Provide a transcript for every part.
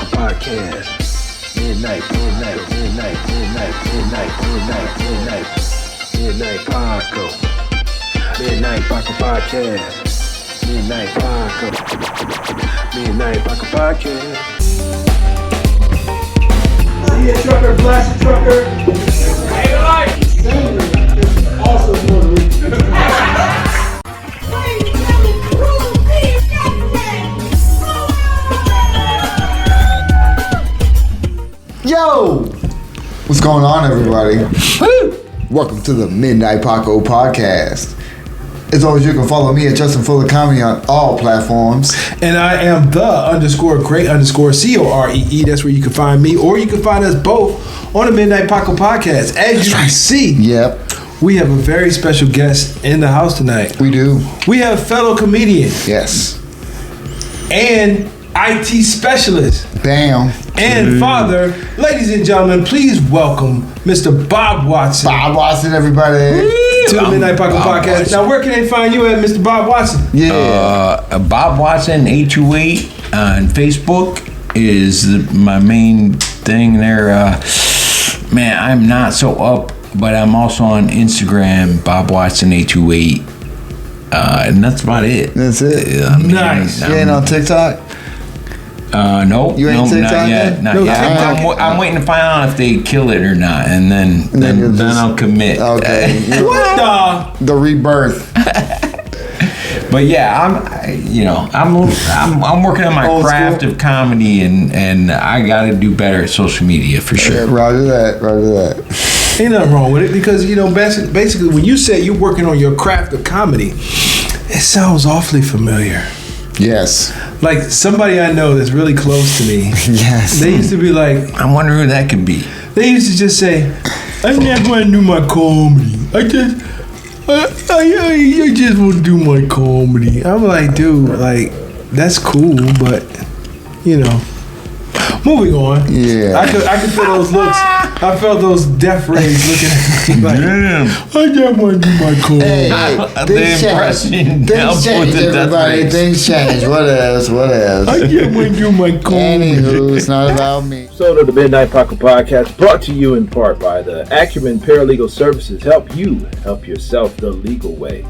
Paco Podcast. Midnight Paco. Midnight Paco Podcast. Midnight Paco Podcast. See a trucker, blast a trucker. Hey, life. Sandra is also Puerto Rican. Yo! What's going on, everybody? Welcome to the Midnight Paco Podcast. As always, you can follow me at Justin Fuller Comedy on all platforms. And I am the _great_COREE. That's where you can find me, or you can find us both on the Midnight Paco Podcast. As you can see, we have a very special guest in the house tonight. We do. We have fellow comedian. Yes. And IT specialist. Bam. And father. Ladies and gentlemen, please welcome Mr. Bob Watson. Bob Watson, everybody. To the Midnight Paco Podcast. Watson. Now, where can they find you at, Mr. Bob Watson? Yeah. Bob Watson 828 on Facebook is my main thing there. Man, I'm not so up, but I'm also on Instagram, Bob Watson 828. And that's about it. That's it. Nice. You ain't on TikTok? No, You ain't no, TikTok not yet. yet? Not No yet. TikTok? I'm waiting to find out if they kill it or not, and then I'll commit. Okay. What the? The rebirth. But yeah, I'm working on my Old craft school. of comedy, and I got to do better at social media for sure. Yeah, roger that. Ain't nothing wrong with it because, basically when you say you're working on your craft of comedy, it sounds awfully familiar. Yes. Like somebody I know that's really close to me. Yes. They used to be like, I wonder who that could be. they used to just say, I never want to do my comedy. I just want to do my comedy. I'm like, dude, like, that's cool, but, moving on. Yeah. I could feel those looks. I felt those death rays looking at me like, Damn. I just want to do my comedy. Hey, The things impression change. down Things with change, the death everybody. rays. Things change. What else? I just want to do my comedy. Anywho, it's not about me. episode of the Midnight Paco Podcast brought to you in part by the Acumen Paralegal Services. Help you help yourself the legal way.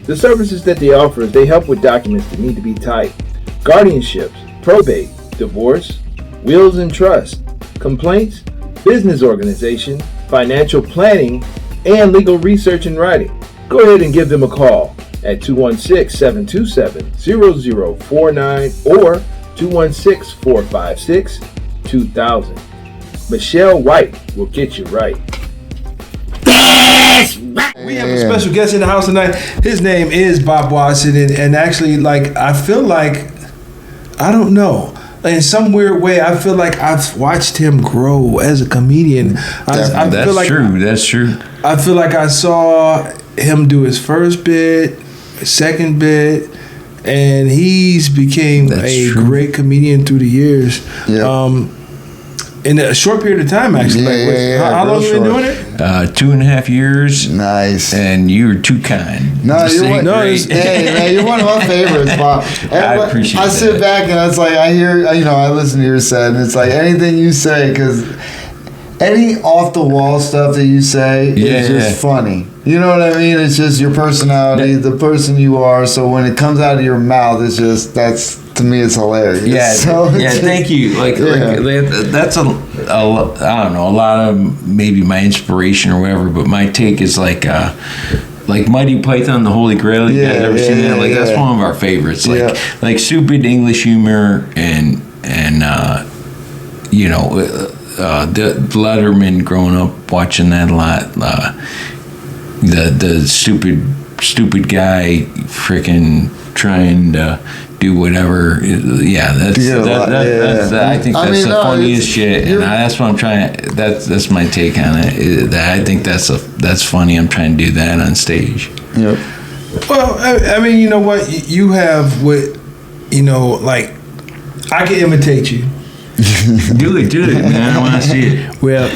The services that they offer is they help with documents that need to be typed, guardianships, probate, divorce, wills and trust, complaints, business organization, financial planning, and legal research and writing. Go ahead and give them a call at 216-727-0049 or 216-456-2000. Michelle White will get you right. We have a special guest in the house tonight. His name is Bob Watson, and actually, like, I feel like, I don't know, in some weird way, I feel like I've watched him grow as a comedian. I feel like, That's true. I feel like I saw him do his first bit, second bit, and he's became great comedian through the years. Yeah. In a short period of time, actually. How long have you been doing it? 2.5 years. Nice. And you were too kind. No, You you're sang great. hey man, you're one of my favorites, Bob. I appreciate I sit that. back and it's like I hear, I listen to your set, and it's like anything you say, because any off the wall stuff that you say is just funny. You know what I mean? It's just your personality, the person you are. So when it comes out of your mouth, it's just to me, it's hilarious. Yeah, so thank you. Like that's a I don't know, a lot of maybe my inspiration or whatever, but my take is like Mighty Python, the Holy Grail. You guys ever seen that? Like that's one of our favorites. Like stupid English humor and the Letterman. Growing up watching that a lot. The stupid guy freaking trying to do whatever. I think that's the funniest shit, and that's what I'm trying. That's my take on it. I think that's funny. I'm trying to do that on stage. Yep. Well, I mean, you know what? You have what, like, I can imitate you. Do it, man. I don't want to see it. Well,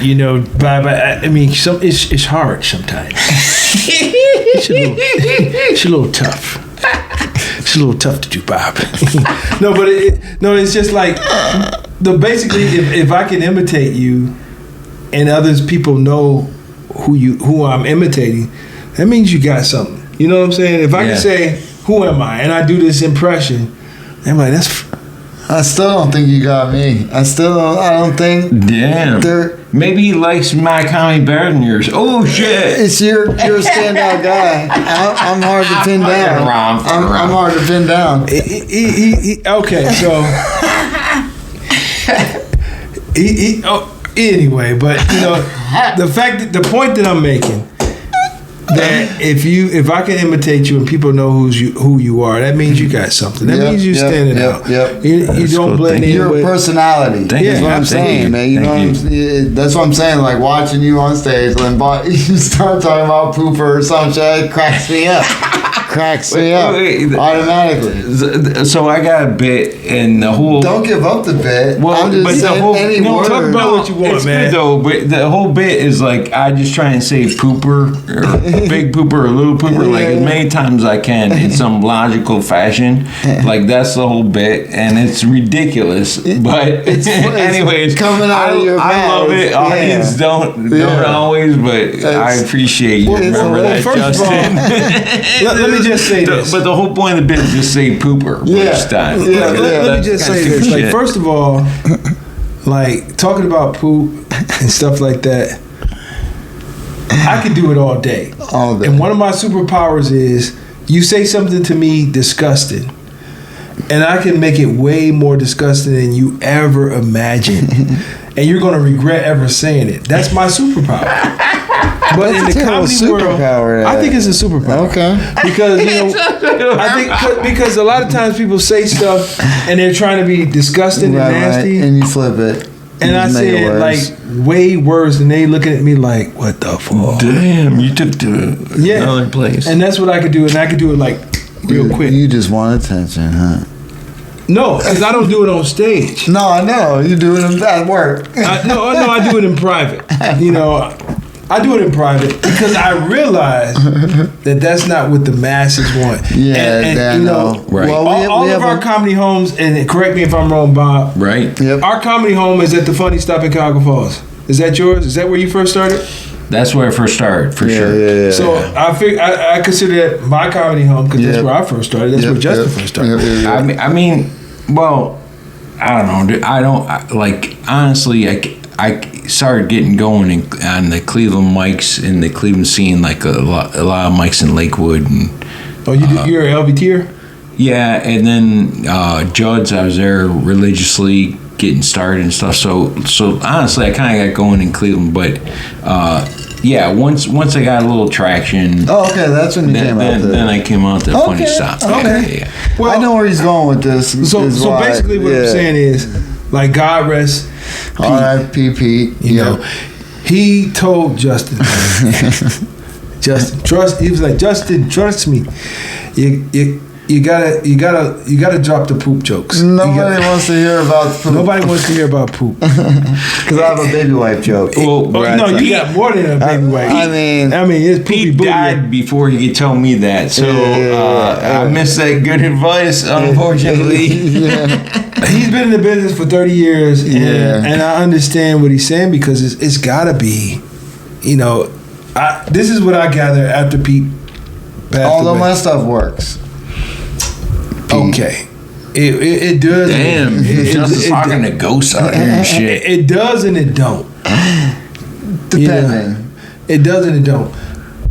Bob, I mean, it's hard sometimes. It's a little tough. It's a little tough to do, Bob. No, but it's just like basically, if I can imitate you, and people know who I'm imitating, that means you got something. You know what I'm saying? If I can say, "Who am I?" and I do this impression, I'm like, that's. I still don't think you got me. I don't think. Damn. Maybe he likes my comedy better than yours. Oh shit! You're a standout guy. I'm hard to pin down. I'm hard to pin down. Okay, so anyway, but the point that I'm making, that if I can imitate you and people know who you are, that means you got something. That means you're standing out. You don't blend in. You're a personality. That's what I'm saying, man. That's what I'm saying. Like watching you on stage, when you start talking about pooper or some shit, it cracks me up. Automatically. So I got a bit, and the whole. Don't give up the bit. Well, I'm just saying any word. Talk about what you want, it's man. Good though, but the whole bit is like I just try and say pooper or big pooper or little pooper like as many times as I can in some logical fashion. Like that's the whole bit, and it's ridiculous. But anyways, coming out of your mouth. I love it. Audience don't always, but I appreciate you remember that, Justin. Let me just say this. But the whole point of the bit is just say pooper each time. Let me just say this. Like, first of all, like talking about poop and stuff like that, I could do it all day. All day. And one of my superpowers is you say something to me disgusting, and I can make it way more disgusting than you ever imagined. And you're going to regret ever saying it. That's my superpower. But in the comedy world, I think it's a superpower. Okay. Because because a lot of times people say stuff and they're trying to be disgusting and nasty, and you flip it. And I say it like way worse, and they looking at me like, "What the fuck?" Damn, you took to another place. And that's what I could do, and I could do it like real quick. You just want attention, huh? No, because I don't do it on stage. No, I know you do it at work. No, I do it in private. I do it in private because I realize that that's not what the masses want. Yeah, and right. Well, all of our comedy homes, and correct me if I'm wrong, Bob. Right. Yep. Our comedy home is at the Funny Stop in Cuyahoga Falls. Is that yours? Is that where you first started? That's where I first started, for sure. Yeah. So I consider that my comedy home because that's where I first started. That's where Justin first started. I mean, well, I don't know. Honestly, I started getting going on the Cleveland mics in the Cleveland scene, like a lot of mics in Lakewood. And you're an LVTer? Yeah, and then Judd's, I was there religiously getting started and stuff. So honestly, I kind of got going in Cleveland, but once I got a little traction. Oh, okay, that's when you came out. Then I came out to Funny Stop. Okay. Yeah. Well, I know where he's going with this. So basically, what I'm saying is, like, God rest R.I.P. Pete. You know, he told Justin, he was like, Justin, trust me. You gotta drop the poop jokes. Nobody wants to hear about poop. Nobody wants to hear about poop. Because I have a baby wipe joke. You got more than a baby wipe. I mean, it's poopy Pete booty. died before he could tell me that, so I missed that good advice, unfortunately. He's been in the business for 30 years, and I understand what he's saying because it's gotta be, this is what I gather after Pete passed although away. my stuff works. Okay. It does. Damn, just talking to ghosts out here and shit. It does and it don't. Depending. It does and it don't.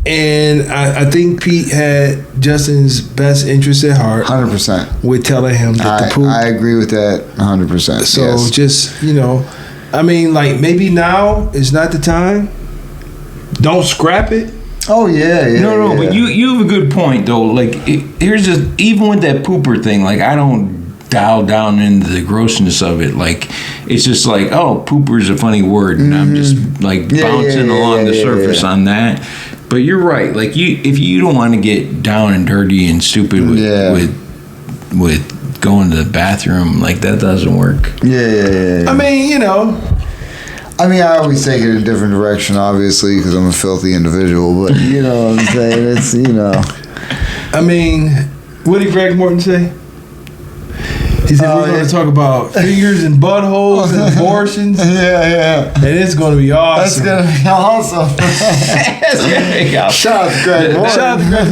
And I think Pete had Justin's best interest at heart. 100%. With telling him that the poop. I agree with that 100%. So just, maybe now is not the time. Don't scrap it. Oh yeah. No, but you have a good point though. Like here's just even with that pooper thing. Like I don't dial down into the grossness of it. Like it's just like, oh, pooper is a funny word, and I'm just like bouncing along the surface on that. But you're right. Like if you don't want to get down and dirty and stupid with going to the bathroom, like that doesn't work. Yeah. I mean, I always take it in a different direction, obviously, because I'm a filthy individual. But you know what I'm saying? It's I mean, what did Greg Morton say? He said we're going to talk about fingers and buttholes and abortions. Yeah. And it's going to be awesome. That's going to be awesome. Shout out to Greg Moore.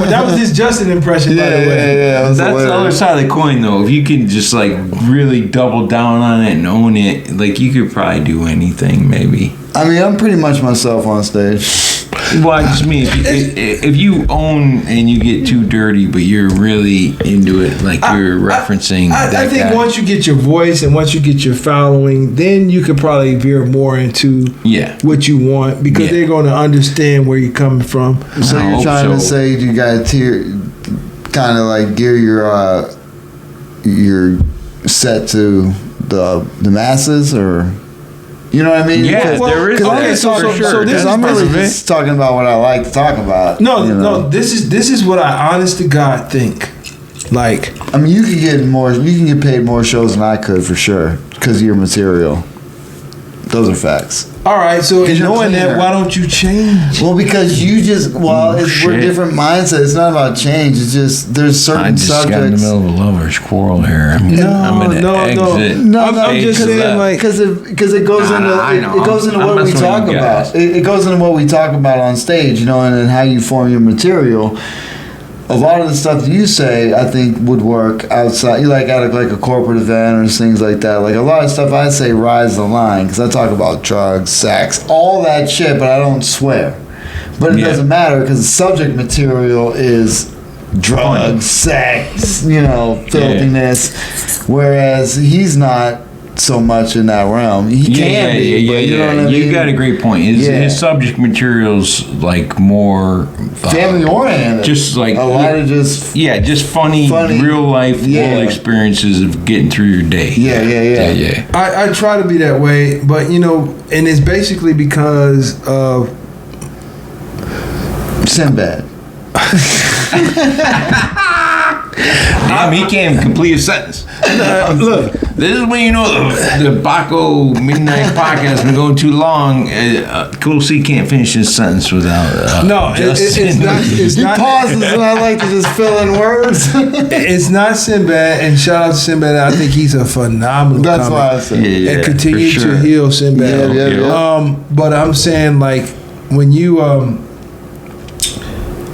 That was his Justin impression, by the way. Yeah. That's the other side of the coin, though. If you can just like really double down on it and own it, like you could probably do anything, maybe. I mean, I'm pretty much myself on stage. Well, I just mean if you own and you get too dirty, but you're really into it, like you're referencing. I think once you get your voice and once you get your following, then you could probably veer more into what you want because they're going to understand where you're coming from. So you're trying to say you got to kind of like gear your set to the masses, or you know what I mean? Yeah, there is. Because I'm really just talking about what I like to talk about. No. This is what I honest to God think. Like, I mean, you can get paid more shows than I could for sure because of your material. Those are facts. All right, so knowing that, why don't you change? Well, because we're different mindsets. It's not about change. It's just there's certain subjects. Got in the middle of a lover's quarrel here. I'm just saying, like, because it goes into what we talk about. It goes into what we talk about on stage, and how you form your material. A lot of the stuff that you say, I think, would work outside. You like at a corporate event or things like that. Like a lot of stuff I say rides the line because I talk about drugs, sex, all that shit, but I don't swear. But it doesn't matter because the subject material is drugs, sex, filthiness. Whereas he's not so much in that realm. He can be. You know what I mean? You got a great point. His subject material's like more family oriented. Just like a lot of just funny real life little experiences of getting through your day. Yeah. I try to be that way, but and it's basically because of Sinbad. Damn, he can't even complete a sentence. Look, this is when you know the Paco Midnight Podcast has been going too long. Cool C can't finish his sentence without. It's not. He pauses, and I like to just fill in words. It's not Sinbad, and shout out to Sinbad. I think he's a phenomenal. That's why I said. And continue to heal Sinbad. But I'm saying, like, when you all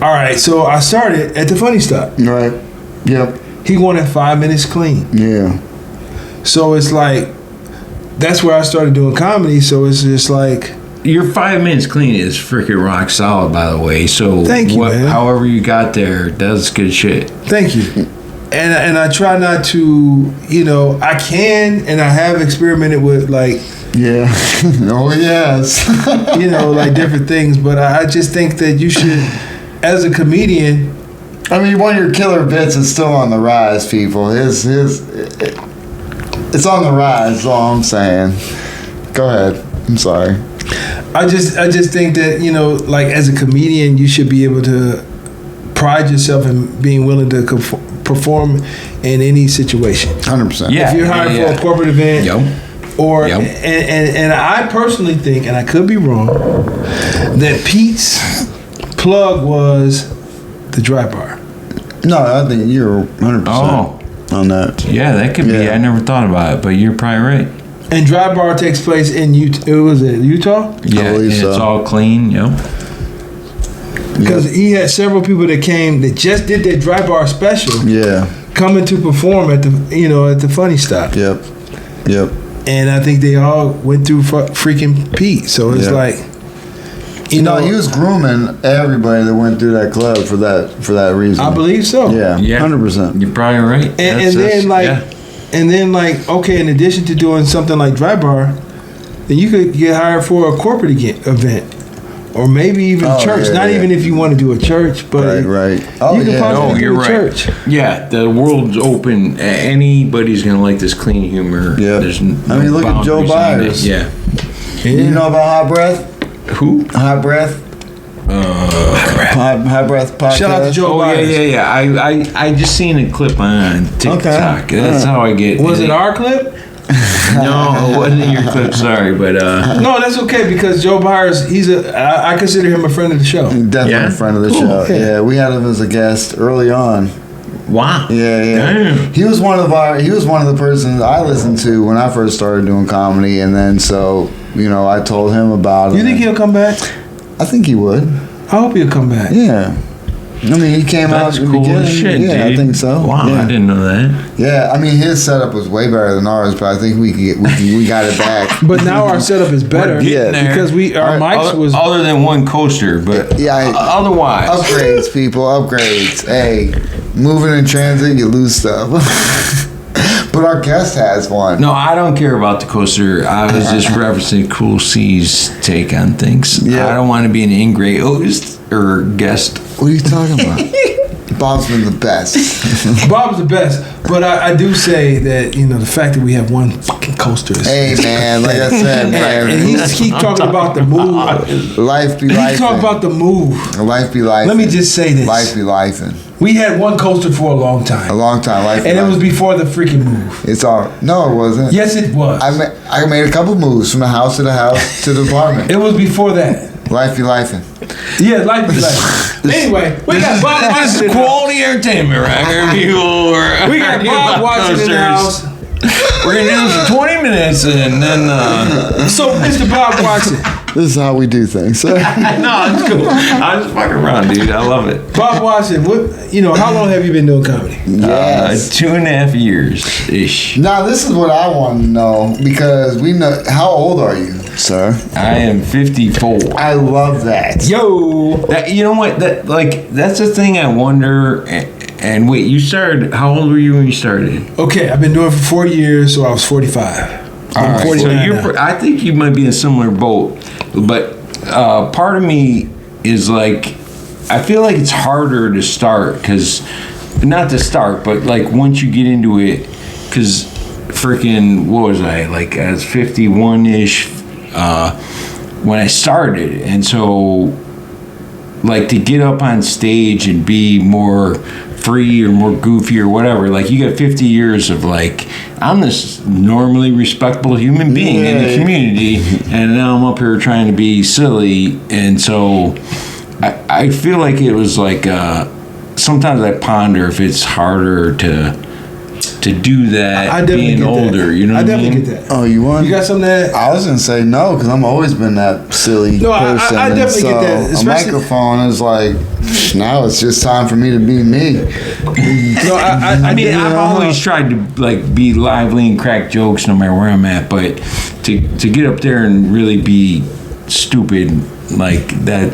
right, so I started at the funny stop. Right. Yep. He wanted 5 minutes clean. Yeah. So it's like, that's where I started doing comedy. So it's just like, your 5 minutes clean is freaking rock solid, by the way. So thank you, man. However you got there, that's good shit. Thank you. And I try not to, I can, and I have experimented with like. Yeah. Oh yes. Like different things, but I just think that you should, as a comedian. I mean, one of your killer bits is still on the rise, people. It's on the rise. Is all I'm saying. Go ahead. I'm sorry. I just think that like as a comedian, you should be able to pride yourself in being willing to perform in any situation. 100%. Yeah. If you're hired for a corporate event, and I personally think, and I could be wrong, that Pete's plug was the dry bar. No, I think you're 100% on that. Yeah, that could be. I never thought about it, but you're probably right. And dry bar takes place in Utah. Utah? Yeah, and it's all clean. Because he had several people that came that just did their dry bar special. Yeah. Coming to perform at the Funny Stop. Yep. And I think they all went through freaking Pete. So it's like. He was grooming everybody that went through that club for that reason. I believe so. Yeah, 100%. You're probably right. And then okay, in addition to doing something like dry bar, then you could get hired for a corporate event, or maybe even church. Not even if you want to do a church, but right. You can possibly do a church. Yeah, the world's open. Anybody's gonna like this clean humor. Yeah. Look at Joe Byers. Yeah. You know about Hot Breath? Who? Hot Breath. Hot Breath Podcast. Shout out to Joe Byers. Yeah. I just seen a clip on TikTok. Okay. That's how I get. Was it our clip? No, it wasn't your clip. Sorry, but no, that's okay because Joe Byers. I consider him a friend of the show. Definitely a friend of the show. Yeah, we had him as a guest early on. Wow. Yeah. Damn. He was one of the persons I listened to when I first started doing comedy, and then so I told him about it. You think he'll come back? I think he would. I hope he'll come back. Yeah. I mean, he came That's out in the cool beginning. as shit, yeah, dude. I think so. Wow, yeah. I didn't know that. Yeah, I mean, his setup was way better than ours, but I think we got it back. But now our setup is better. getting there. Because our mics was other than one coaster, but otherwise upgrades, people, upgrades. Hey, moving in transit, you lose stuff. But our guest has one. No, I don't care about the coaster. I was just referencing Cool C's take on things. Yeah. I don't want to be an ingrate host or guest. What are you talking about? Bob's been the best. Bob's the best. But I do say that, the fact that we have one fucking coaster is... Hey, man, like I said, man. And he keep talking about the move. Life be life. He talk about the move. Life be life. Let me just say this. Life be lifing. We had one coaster for a long time. A long time. Life be And it was lifing. before the freaking move. It's all... No, it wasn't. Yes, it was. I made a couple moves from the house to the house to the apartment. It was before that. Life be lifing. Yeah, life be life. Anyway, we got Bob watching in the house. Quality entertainment, right? People We got Bob watching in the house. We're going to do this for 20 minutes and then... So, Mr. Bob Watson. This is how we do things. No, it's cool. I'm just fucking around, dude. I love it. Bob Watson, how long have you been doing comedy? Yes. 2.5 years-ish. Now, this is what I want to know, because we know... How old are you, sir? I am 54. I love that. Yo. You know what? That's the thing I wonder. And wait, you started... How old were you when you started? Okay, I've been doing it for 4 years, so I was 45. I'm 49 so now. I think you might be in a similar boat. But part of me is like... I feel like it's harder to start because... Not to start, but like once you get into it... Because freaking... What was I? Like I was 51-ish when I started. And so... Like to get up on stage and be more free or more goofy or whatever, like you got 50 years of like, I'm this normally respectable human being in the community, and now I'm up here trying to be silly. And so I feel like it was like sometimes I ponder if it's harder to do that being older. You know what I mean? definitely get that. Oh, you want? You got something that... I was gonna say no, because I've always been that silly person. I definitely get that. A Especially, microphone is like, now it's just time for me to be me. no, I mean, I've always tried to like be lively and crack jokes no matter where I'm at, but to get up there and really be stupid like that,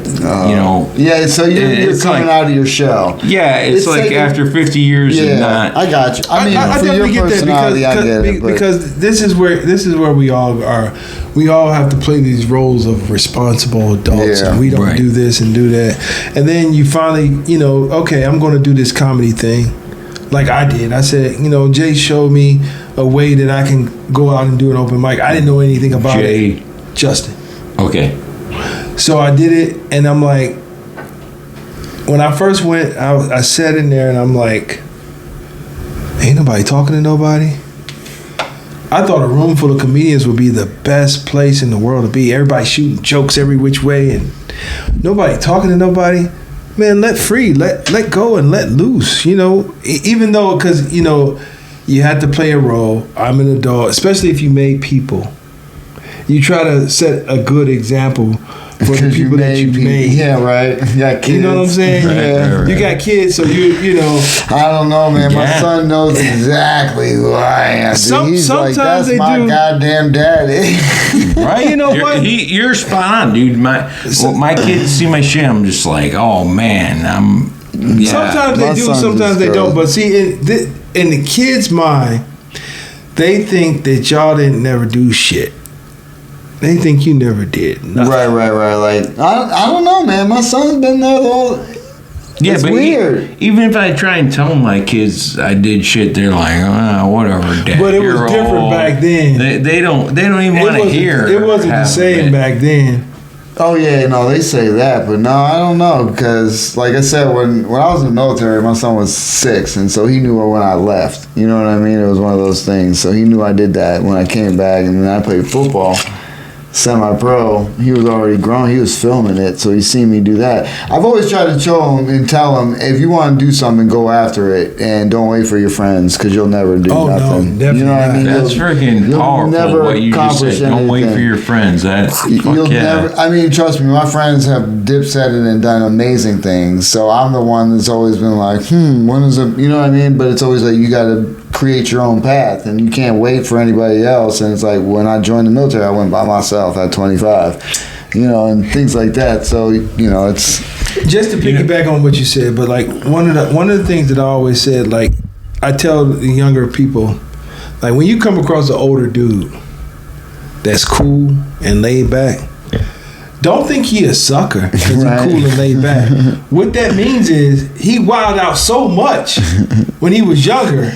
Yeah, so you're coming out of your shell. Yeah, it's like after 50 years of not. I got you. I mean, for definitely your personality, I get it. Because this is where we all are. We all have to play these roles of responsible adults, and we don't do this and do that. And then you finally, okay, I'm going to do this comedy thing, like I did. I said, Jay showed me a way that I can go out and do an open mic. I didn't know anything about it. Justin. Okay. So I did it, and I'm like, when I first went, I sat in there, and I'm like, ain't nobody talking to nobody. I thought a room full of comedians would be the best place in the world to be. Everybody shooting jokes every which way, and nobody talking to nobody. Man, let go and let loose. Even though, because you had to play a role. I'm an adult, especially if you made people. You try to set a good example for the people that you made. Yeah, right. You got kids. You know what I'm saying? Right. You got kids, so you know. I don't know, man. My son knows exactly who I am. He's sometimes like, that's they my do. Goddamn daddy. Right? You know what? You're spot on, dude. My kids see my shit, I'm just like, oh man, Sometimes they do, sometimes they don't. But see, in the kids' mind, they think that y'all didn't never do shit. They think you never did nothing. Right. Like, I don't know, man. My son's been there the whole... Yeah, it's but weird. Even if I try and tell my kids I did shit, they're like, whatever, Dad. But it was you're different old. back then. They don't even want to hear. It wasn't the same back then. Oh, yeah, no, they say that. But no, I don't know. Because, like I said, when I was in the military, my son was 6. And so he knew when I left. You know what I mean? It was one of those things. So he knew I did that when I came back. And then I played football. semi-pro, he was already grown. He was filming it, so he seen me do that. I've always tried to show him and tell him, if you want to do something, go after it, and don't wait for your friends, because you'll never do nothing. No, you know what I mean? That's freaking powerful. What you just said. Don't wait for your friends. Never. I mean, trust me, my friends have dipsetted and done amazing things. So I'm the one that's always been like, when is it? You know what I mean? But it's always like, you got to create your own path, and you can't wait for anybody else. And it's like, when I joined the military, I went by myself at 25, and things like that. So it's just to piggyback on what you said, but like one of the things that I always said, like I tell the younger people, like when you come across an older dude that's cool and laid back, don't think he a sucker because he's cool and laid back. What that means is he wilded out so much when he was younger.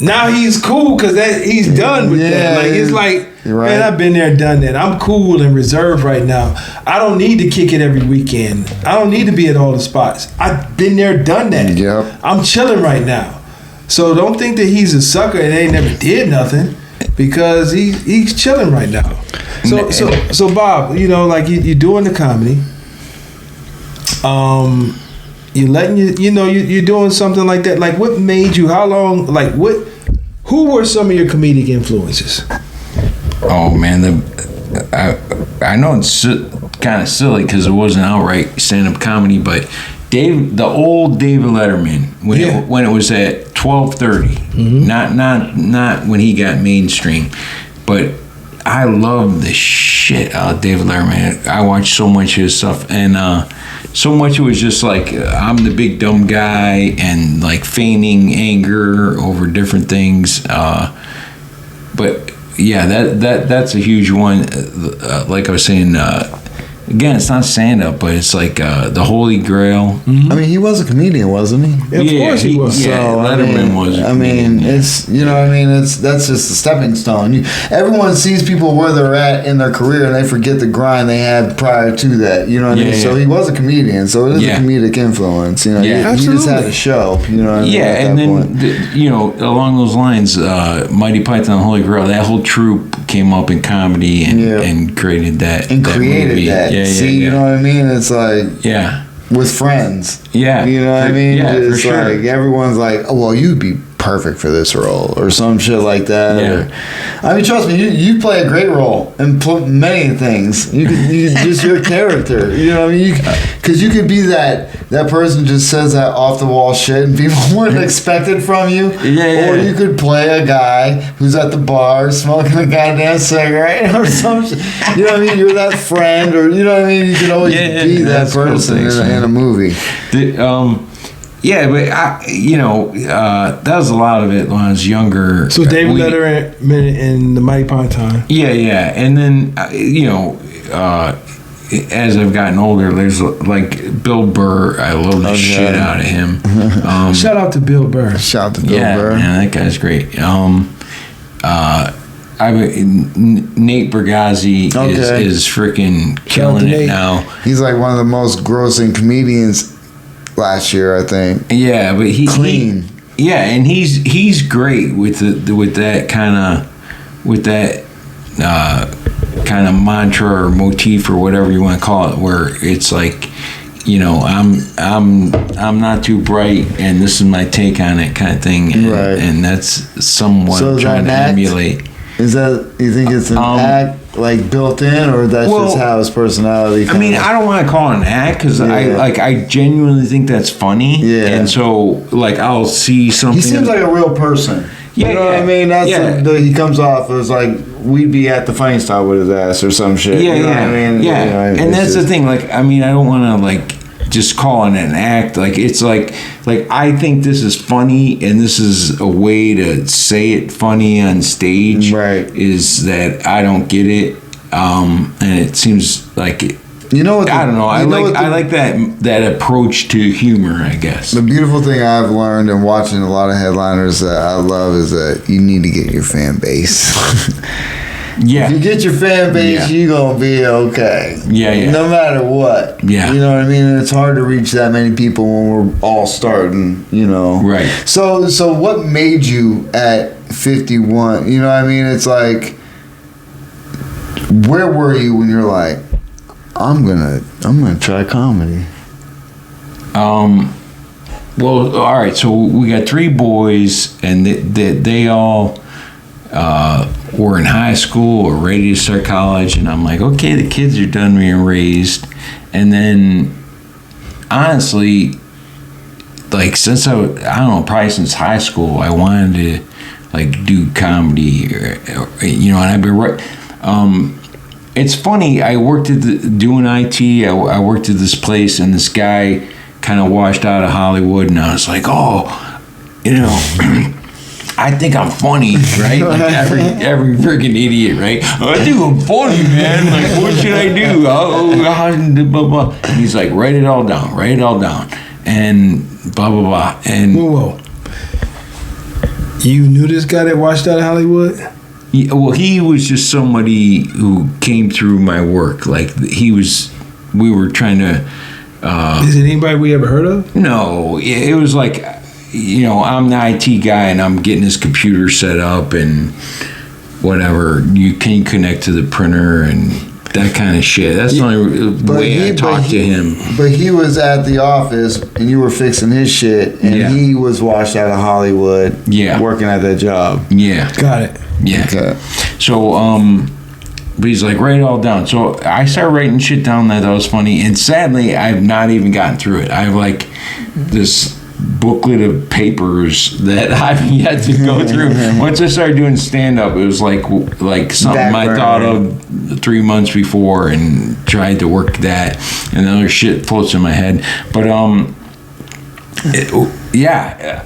Now he's cool because he's done with that. Like it's like, man, I've been there, done that. I'm cool and reserved right now. I don't need to kick it every weekend. I don't need to be at all the spots. I've been there, done that. Yep. I'm chilling right now. So don't think that he's a sucker and they never did nothing, because he's chilling right now. So Bob, like you're doing the comedy. You're letting you're doing something like that. Like, what made you? How long? Like, what? Who were some of your comedic influences? Oh man, I know it's kind of silly because it wasn't outright stand-up comedy, but the old David Letterman when it was at 12:30, not when he got mainstream, but I love the shit out of David Letterman. I watched so much of his stuff, and so much it was just like I'm the big dumb guy and like feigning anger over different things. But yeah, that's a huge one. Like I was saying, again, it's not stand-up, but it's like the Holy Grail. Mm-hmm. I mean, he was a comedian, wasn't he? Yeah, of course he was. Yeah, so, Letterman was. I mean, it's that's just a stepping stone. Everyone sees people where they're at in their career, and they forget the grind they had prior to that. You know what I mean? So he was a comedian, so it is a comedic influence. He just had a show. You know what I mean? Yeah, and then along those lines, Mighty Python and the Holy Grail, that whole troupe came up in comedy and created that movie. That. You know what I mean? It's like with friends. Yeah, you know what I mean? Yeah, it's for sure. Like everyone's like, oh, well, you'd be perfect for this role or some shit like that. Yeah. I mean, trust me, you play a great role in many things. You just your character. You know what I mean? Because you could be that person who just says that off the wall shit and people weren't expected from you. Yeah. Or you could play a guy who's at the bar smoking a goddamn cigarette or some shit. You know what I mean? You're that friend, or you know what I mean? You can always be that person in a movie. Yeah, but that was a lot of it when I was younger. So David Letterman and the Mighty Python. Yeah, and then as I've gotten older, there's like Bill Burr. I love the shit out of him. Shout out to Bill Burr. Shout out to Bill Burr. Yeah, that guy's great. Nate Bargatze is freaking killing it now. He's like one of the most grossing comedians last year, I think. Yeah, but clean. And he's great with that kind of mantra or motif or whatever you want to call it, where it's like, I'm not too bright and this is my take on it kind of thing, and that's somewhat I'm trying to emulate. Is that, you think it's an act like built in, or that's just how his personality? I mean, I don't want to call it an act because I genuinely think that's funny. Yeah, and so like I'll see something. He seems like a real person. Yeah, you know what I mean? That's he comes off as like we'd be at the Funny Style with his ass or some shit. Yeah, you know what I mean? And that's the thing. Like, I mean, I don't want to like just call it an act. Like, it's like I think this is funny, and this is a way to say it funny on stage. Right. Is that I don't get it, and it seems like it. You know what? I don't know. I like that approach to humor, I guess. The beautiful thing I've learned in watching a lot of headliners that I love is that you need to get your fan base. Yeah. If you get your fan base, you're going to be okay. Yeah. No matter what. Yeah. You know what I mean? And it's hard to reach that many people when we're all starting, Right. So what made you at 51? You know what I mean? It's like Where were you when you're like, I'm gonna try comedy? Well, all right. So we got 3 boys, and they all were in high school or ready to start college, and I'm like, okay, the kids are done being raised. And then, honestly, like since I don't know, probably since high school, I wanted to like do comedy, or and I've been it's funny. I worked at doing IT. I worked at this place, and this guy kind of washed out of Hollywood, and I was like, oh, I think I'm funny, right? Like every freaking idiot, right? I think I'm funny, man. Like, what should I do? Blah, blah. And he's like, write it all down, and blah, blah, blah. And whoa. You knew this guy that washed out of Hollywood? Yeah, well, he was just somebody who came through my work. Like, we were trying to... Is it anybody we ever heard of? No, it was like, I'm the IT guy and I'm getting his computer set up and whatever. You can connect to the printer and that kind of shit. That's the only way I talked to him. But he was at the office and you were fixing his shit, and he was washed out of Hollywood working at that job. Yeah. Got it. Yeah. Okay. So, but he's like, write it all down. So I started writing shit down that was funny. And sadly, I've not even gotten through it. I have like this booklet of papers that I've yet to go through. Once I started doing stand-up, it was like something I thought of 3 months before and tried to work that. And other shit floats in my head. But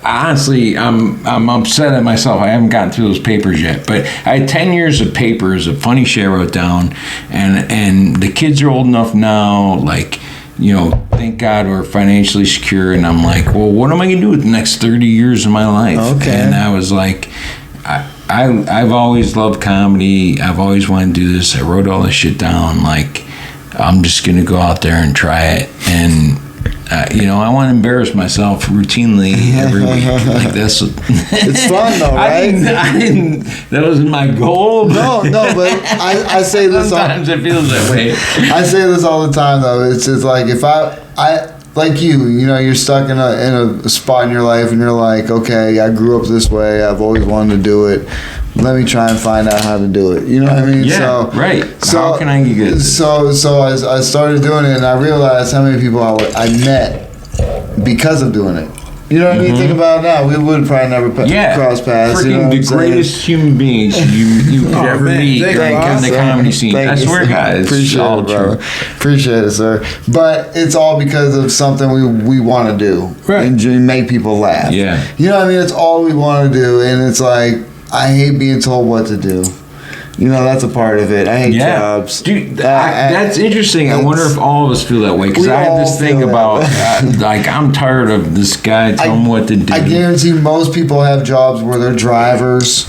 honestly, I'm upset at myself. I haven't gotten through those papers yet. But I had 10 years of papers of funny shit I wrote down, and the kids are old enough now, like, thank God we're financially secure, and I'm like, well, what am I gonna do with the next 30 years of my life? Okay. And I was like, I've always loved comedy. I've always wanted to do this. I wrote all this shit down. Like, I'm just gonna go out there and try it. And I want to embarrass myself routinely every week. Like that's. It's fun though, right? I didn't. That wasn't my goal. No, but I say this. Sometimes it feels that way. I say this all the time though. It's like if I like you're stuck in a spot in your life and you're like, okay, I grew up this way. I've always wanted to do it. Let me try and find out how to do it. You know what I mean? Yeah, right. So how can I get good? So I started doing it, and I realized how many people I met because of doing it. You know what I mean? Think about it now. We would probably never cross paths. Freaking the greatest human beings you could ever meet in the comedy scene. I swear, guys. Appreciate it, brother. Appreciate it, sir. But it's all because of something we want to do. Right. And make people laugh. Yeah. You know what I mean? It's all we want to do, and it's like, I hate being told what to do. That's a part of it. I hate jobs. Dude, that's interesting. I wonder if all of us feel that way. Because I have this thing about, I'm tired of this guy telling me what to do. I guarantee most people have jobs where they're drivers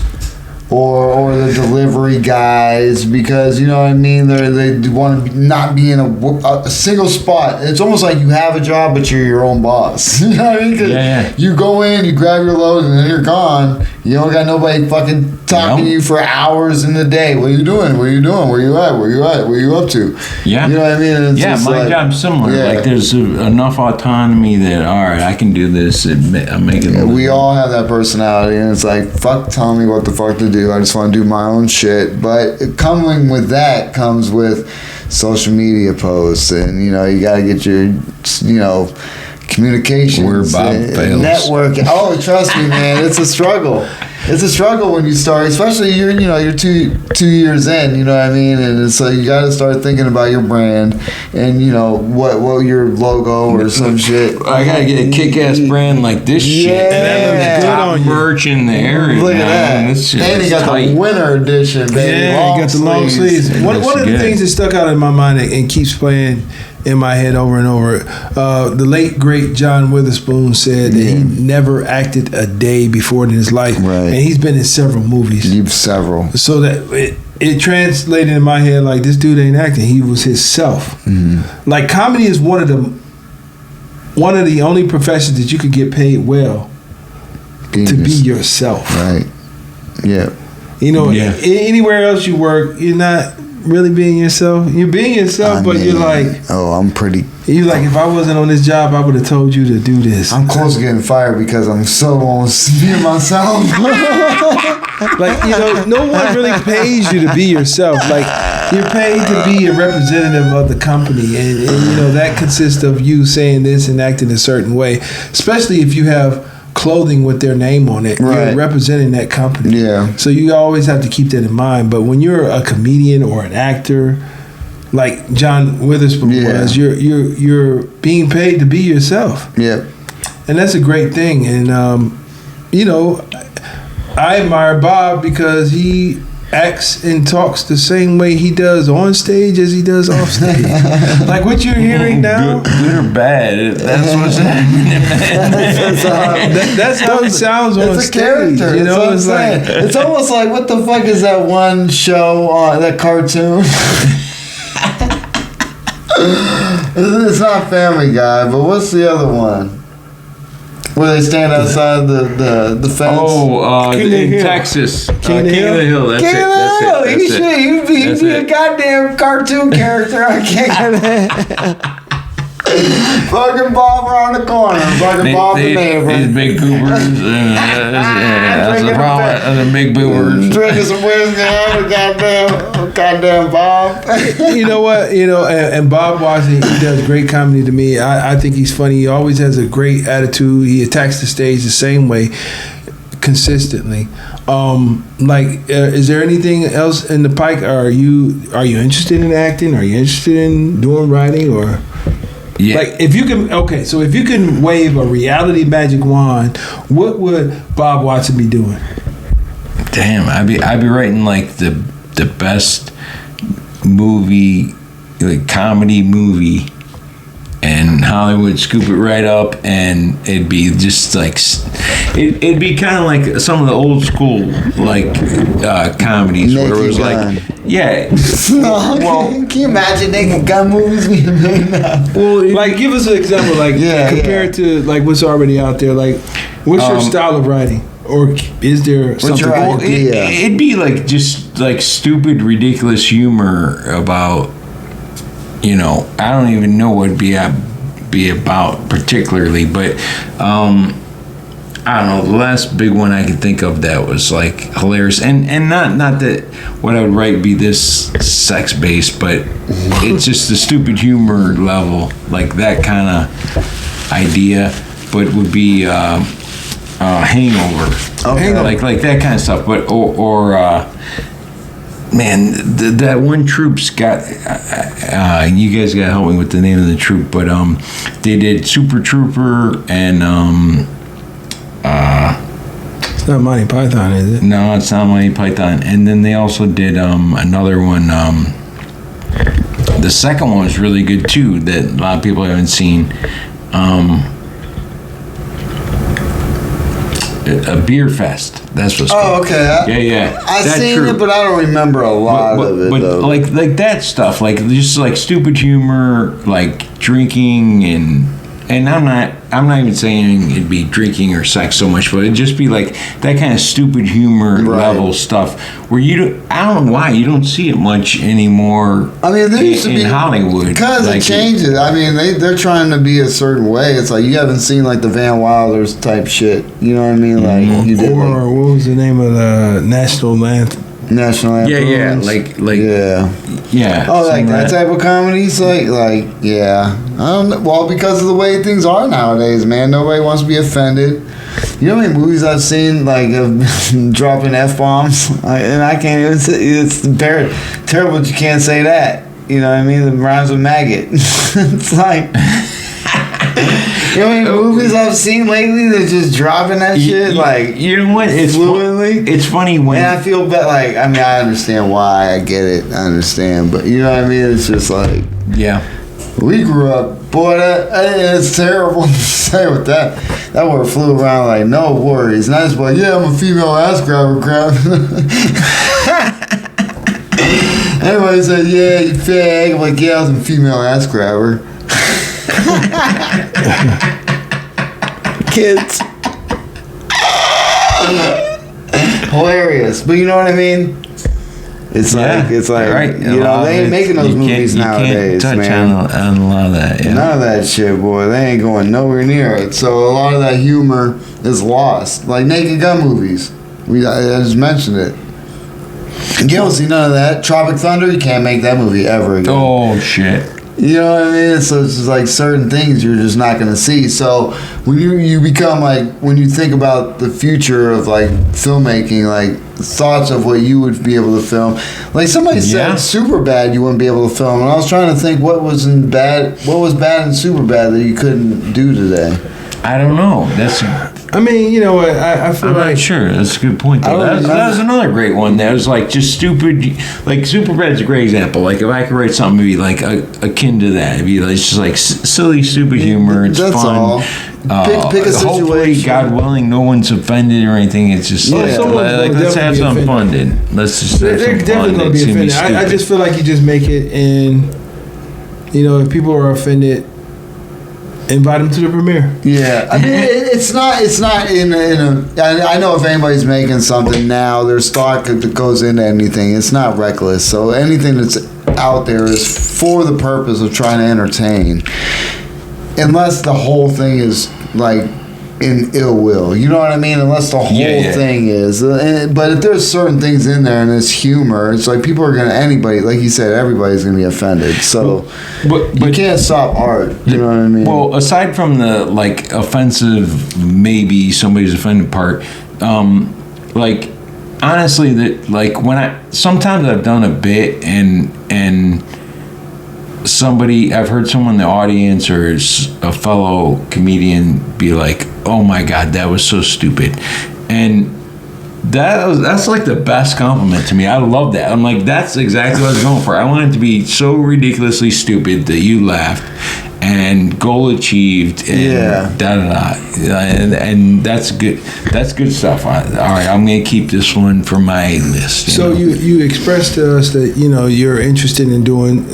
or the delivery guys, because, you know what I mean, they want to not be in a single spot. It's almost like you have a job, but you're your own boss. You know what I mean? Because you go in, you grab your load, and then you're gone. You don't got nobody fucking talking to you for hours in the day. What are you doing? What are you doing? Where you at? Where you at? Where you up to? Yeah. You know what I mean? It's my job's similar. Yeah. Like, there's enough autonomy that, all right, I can do this. I'm making it. We all have that personality, and it's like, fuck telling me what the fuck to do. I just want to do my own shit. But coming with that comes with social media posts, and, you got to get your, communications. Where Bob fails. Networking. Oh, trust me, man. It's a struggle. It's a struggle when you start, especially you're 2 years in, you know what I mean? And it's like you got to start thinking about your brand and, what your logo or some shit. I got to get a kick-ass brand like this shit. Yeah. Top merch in the area. Look at that. And you got the winter edition, baby. Yeah, you got the long sleeves. One of the things that stuck out in my mind and keeps playing in my head over and over, the late great John Witherspoon said that he never acted a day before in his life, and he's been in several movies. Several. So that it translated in my head like, this dude ain't acting; he was himself. Like, comedy is one of the only professions that you could get paid well to be yourself. Right. Yeah. Anywhere else you work, you're not really being yourself? You're being yourself, but you're like, oh, I'm pretty. You like, if I wasn't on this job, I would have told you to do this. I'm close to getting fired because I'm so almost being myself. Like, you know, no one really pays you to be yourself. Like, you're paid to be a representative of the company, and you know that consists of you saying this and acting a certain way, especially if you have clothing with their name on it. Right. You're representing that company. Yeah. So you always have to keep that in mind. But when you're a comedian or an actor, like John Witherspoon was, you're being paid to be yourself. Yeah. And that's a great thing. And you know, I admire Bob because he acts and talks the same way he does on stage as he does off stage. Like what you're hearing now. Good or bad, that's what's happening, man. That's how he sounds on stage. It's a character. You know, it's like it's almost like, what the fuck is that one show on that cartoon? It's not Family Guy, but what's the other one? Where they stand outside the fence. Oh, in Texas. King of the Hill. That's King it. of the Hill. That's it. You'd be a goddamn cartoon character. I can't get it. Fucking Bob around the corner. Fucking Bob the neighbor. These big goobers. That's the problem. The big goobers. Drinking some whiskey. Goddamn Bob. You know what? You know, and Bob Washington, he does great comedy to me. I think he's funny. He always has a great attitude. He attacks the stage the same way consistently. Is there anything else in the pike? Are you interested in acting? Are you interested in doing writing or? Yeah. Like if you can, so if you can wave a reality magic wand, what would Bob Watson be doing? Damn, I'd be writing like the best movie, like comedy movie, and Hollywood scoop it right up, and it'd be just like it'd be kind of like some of the old school like comedies where it was like, yeah. Well, can you imagine Naked Gun movies being made now? Well, like give us an example, like compared to like what's already out there. Like, what's your style of writing? Or is there something? It'd be like just like stupid, ridiculous humor about, you know, I don't even know what it'd be about particularly, but I don't know. The last big one I could think of that was like hilarious, and not that what I would write be this sex based, but it's just the stupid humor level, like that kind of idea, but would be. Hangover, like that kind of stuff. But or man, that one troop's got. You guys got to help me with the name of the troop, but they did Super Trooper and It's not Monty Python, is it? No, it's not Monty Python. And then they also did another one. The second one was really good too. That a lot of people haven't seen. A beer fest. That's what's called. Oh, okay. Yeah. I've seen it, but I don't remember a lot of it. But though. like that stuff, like just like stupid humor, like drinking and I'm not even saying it'd be drinking or sex so much, but it'd just be like that kind of stupid humor level stuff where I don't know why you don't see it much anymore. I mean, there used to be in Hollywood because it changes. I mean, they're trying to be a certain way. It's like you haven't seen like the Van Wilders type shit. You know what I mean? Like you did. Or what was the name of the national anthem? National anthem. Yeah. Oh, like that type of comedy. It's like yeah. I don't know. Well, because of the way things are nowadays, man. Nobody wants to be offended. You know how many movies I've seen like of dropping F-bombs, and I can't even say it's terrible that you can't say that. You know what I mean? It rhymes with maggot. It's like. You know how many movies I've seen lately that just dropping that shit? Like, you know what? It's fluently. It's funny when. And I feel bad. Like, I mean, I understand why. I get it. I understand. But, you know what I mean? It's just like. Yeah. We grew up. Boy, it's terrible to say with that. That word flew around like, no worries. And I just like, yeah, I'm a female ass grabber crap. Everybody said, yeah, you fag. I'm like, yeah, I was a female ass grabber. Kids. Hilarious. But you know what I mean? It's like right. you know, they ain't making those movies nowadays, touch man. on a lot of that. Yeah. None of that shit, boy. They ain't going nowhere near it. So a lot of that humor is lost. Like Naked Gun movies. I just mentioned it. You don't see none of that. Tropic Thunder, you can't make that movie ever again. Oh shit. You know what I mean? So it's just like certain things you're just not going to see. So when you become like, when you think about the future of like filmmaking, like thoughts of what you would be able to film. Like somebody said Superbad you wouldn't be able to film. And I was trying to think what was bad in Superbad that you couldn't do today. I don't know. I mean, you know what? I feel I'm like not sure. That's a good point. Though. That was another great one. That was like just stupid. Like Superbad's a great example. Like if I could write something maybe like akin to that, it'd be like just like silly, stupid humor. It's That's fun. all. Pick a Hopefully, situation. God willing, no one's offended or anything. It's just let's have some fun. Then let's just have they're some definitely fun. going to be offended. I just feel like you just make it, and you know, if people are offended, invite them to the premiere. Yeah, I mean, it's not in a. I know if anybody's making something now, there's thought that goes into anything. It's not reckless. So anything that's out there is for the purpose of trying to entertain, unless the whole thing is like in ill will. You know what I mean? Unless the whole thing is. But if there's certain things in there and it's humor, it's like people are gonna, anybody, like you said, everybody's gonna be offended. So but you can't stop art. You know what I mean? Well, aside from the like offensive, maybe somebody's offended part, like honestly, that like when sometimes I've done a bit and somebody, I've heard someone in the audience or a fellow comedian be like, "Oh my God, that was so stupid," and that's like the best compliment to me. I love that. I'm like, that's exactly what I was going for. I want it to be so ridiculously stupid that you laughed and goal achieved and and that's good. That's good stuff. All right, I'm gonna keep this one for my list. So you expressed to us that you're interested in doing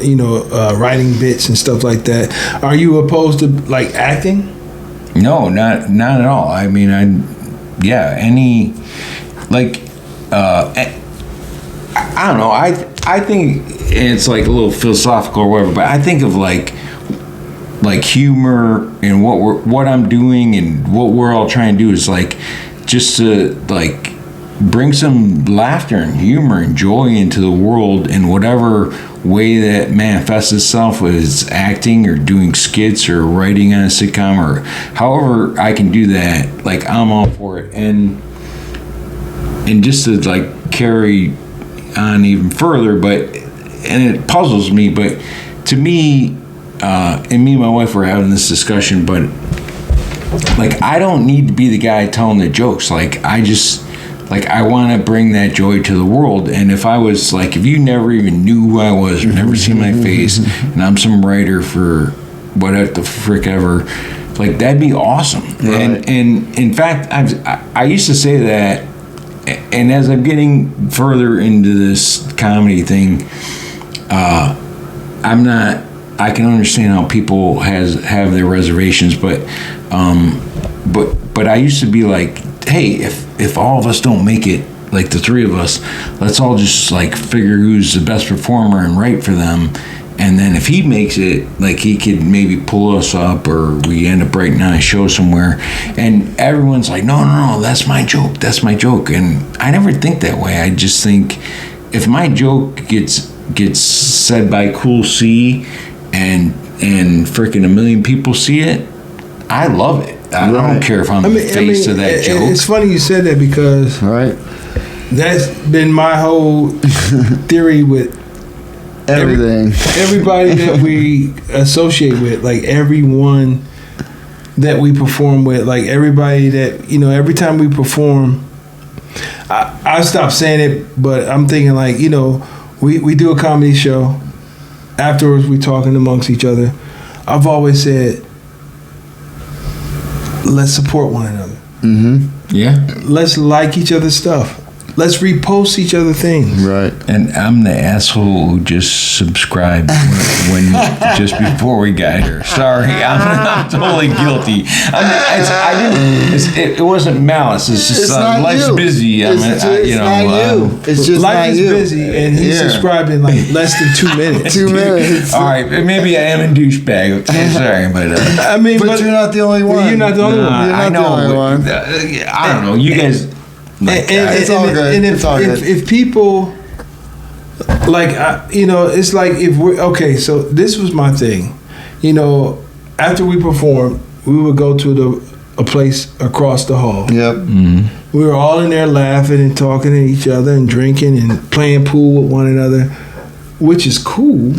writing bits and stuff like that. Are you opposed to like acting? No, not at all. I mean, any like I don't know. I think it's like a little philosophical or whatever, but I think of like humor and what I'm doing and what we're all trying to do is like just to like bring some laughter and humor and joy into the world in whatever way that manifests itself, whether it's acting or doing skits or writing on a sitcom or however I can do that. Like I'm all for it, and just to like carry on even further, and it puzzles me, but to me, and me and my wife were having this discussion, but like I don't need to be the guy telling the jokes. Like I want to bring that joy to the world. And if I was like, if you never even knew who I was or never seen my face, and I'm some writer for whatever the frick ever, like that'd be awesome. Right. And in fact, I used to say that, and as I'm getting further into this comedy thing, I can understand how people have their reservations, but I used to be like, hey, if all of us don't make it, like the three of us, let's all just like figure who's the best performer and write for them, and then if he makes it, like he could maybe pull us up, or we end up writing on a show somewhere, and everyone's like, no, that's my joke, and I never think that way. I just think if my joke gets said by Cool C and freaking 1 million people see it, I love it. I don't care if I'm the face of that joke. It's funny you said that because that's been my whole theory with everything. Everybody that we associate with, like everyone that we perform with, like everybody that, every time we perform, I stopped saying it, but I'm thinking like, we do a comedy show. Afterwards, we talking amongst each other. I've always said, let's support one another. Mm-hmm. Yeah. Let's like each other's stuff. Let's repost each other things. Right. And I'm the asshole who just subscribed when just before we got here. Sorry, I'm totally guilty. It wasn't malice. It's just life's busy. It's just life not is you. busy, and he's subscribed in like less than 2 minutes. 2 minutes. All right, maybe I am a douchebag. Okay, sorry, but I mean, But you're not the only one. You're not the only one. I know. the only one. I don't know. You guys. It's all good. And It's all good. if people like, it's like if we're okay. So this was my thing. After we performed, we would go to a place across the hall. Yep. We were all in there laughing and talking to each other and drinking and playing pool with one another, which is cool.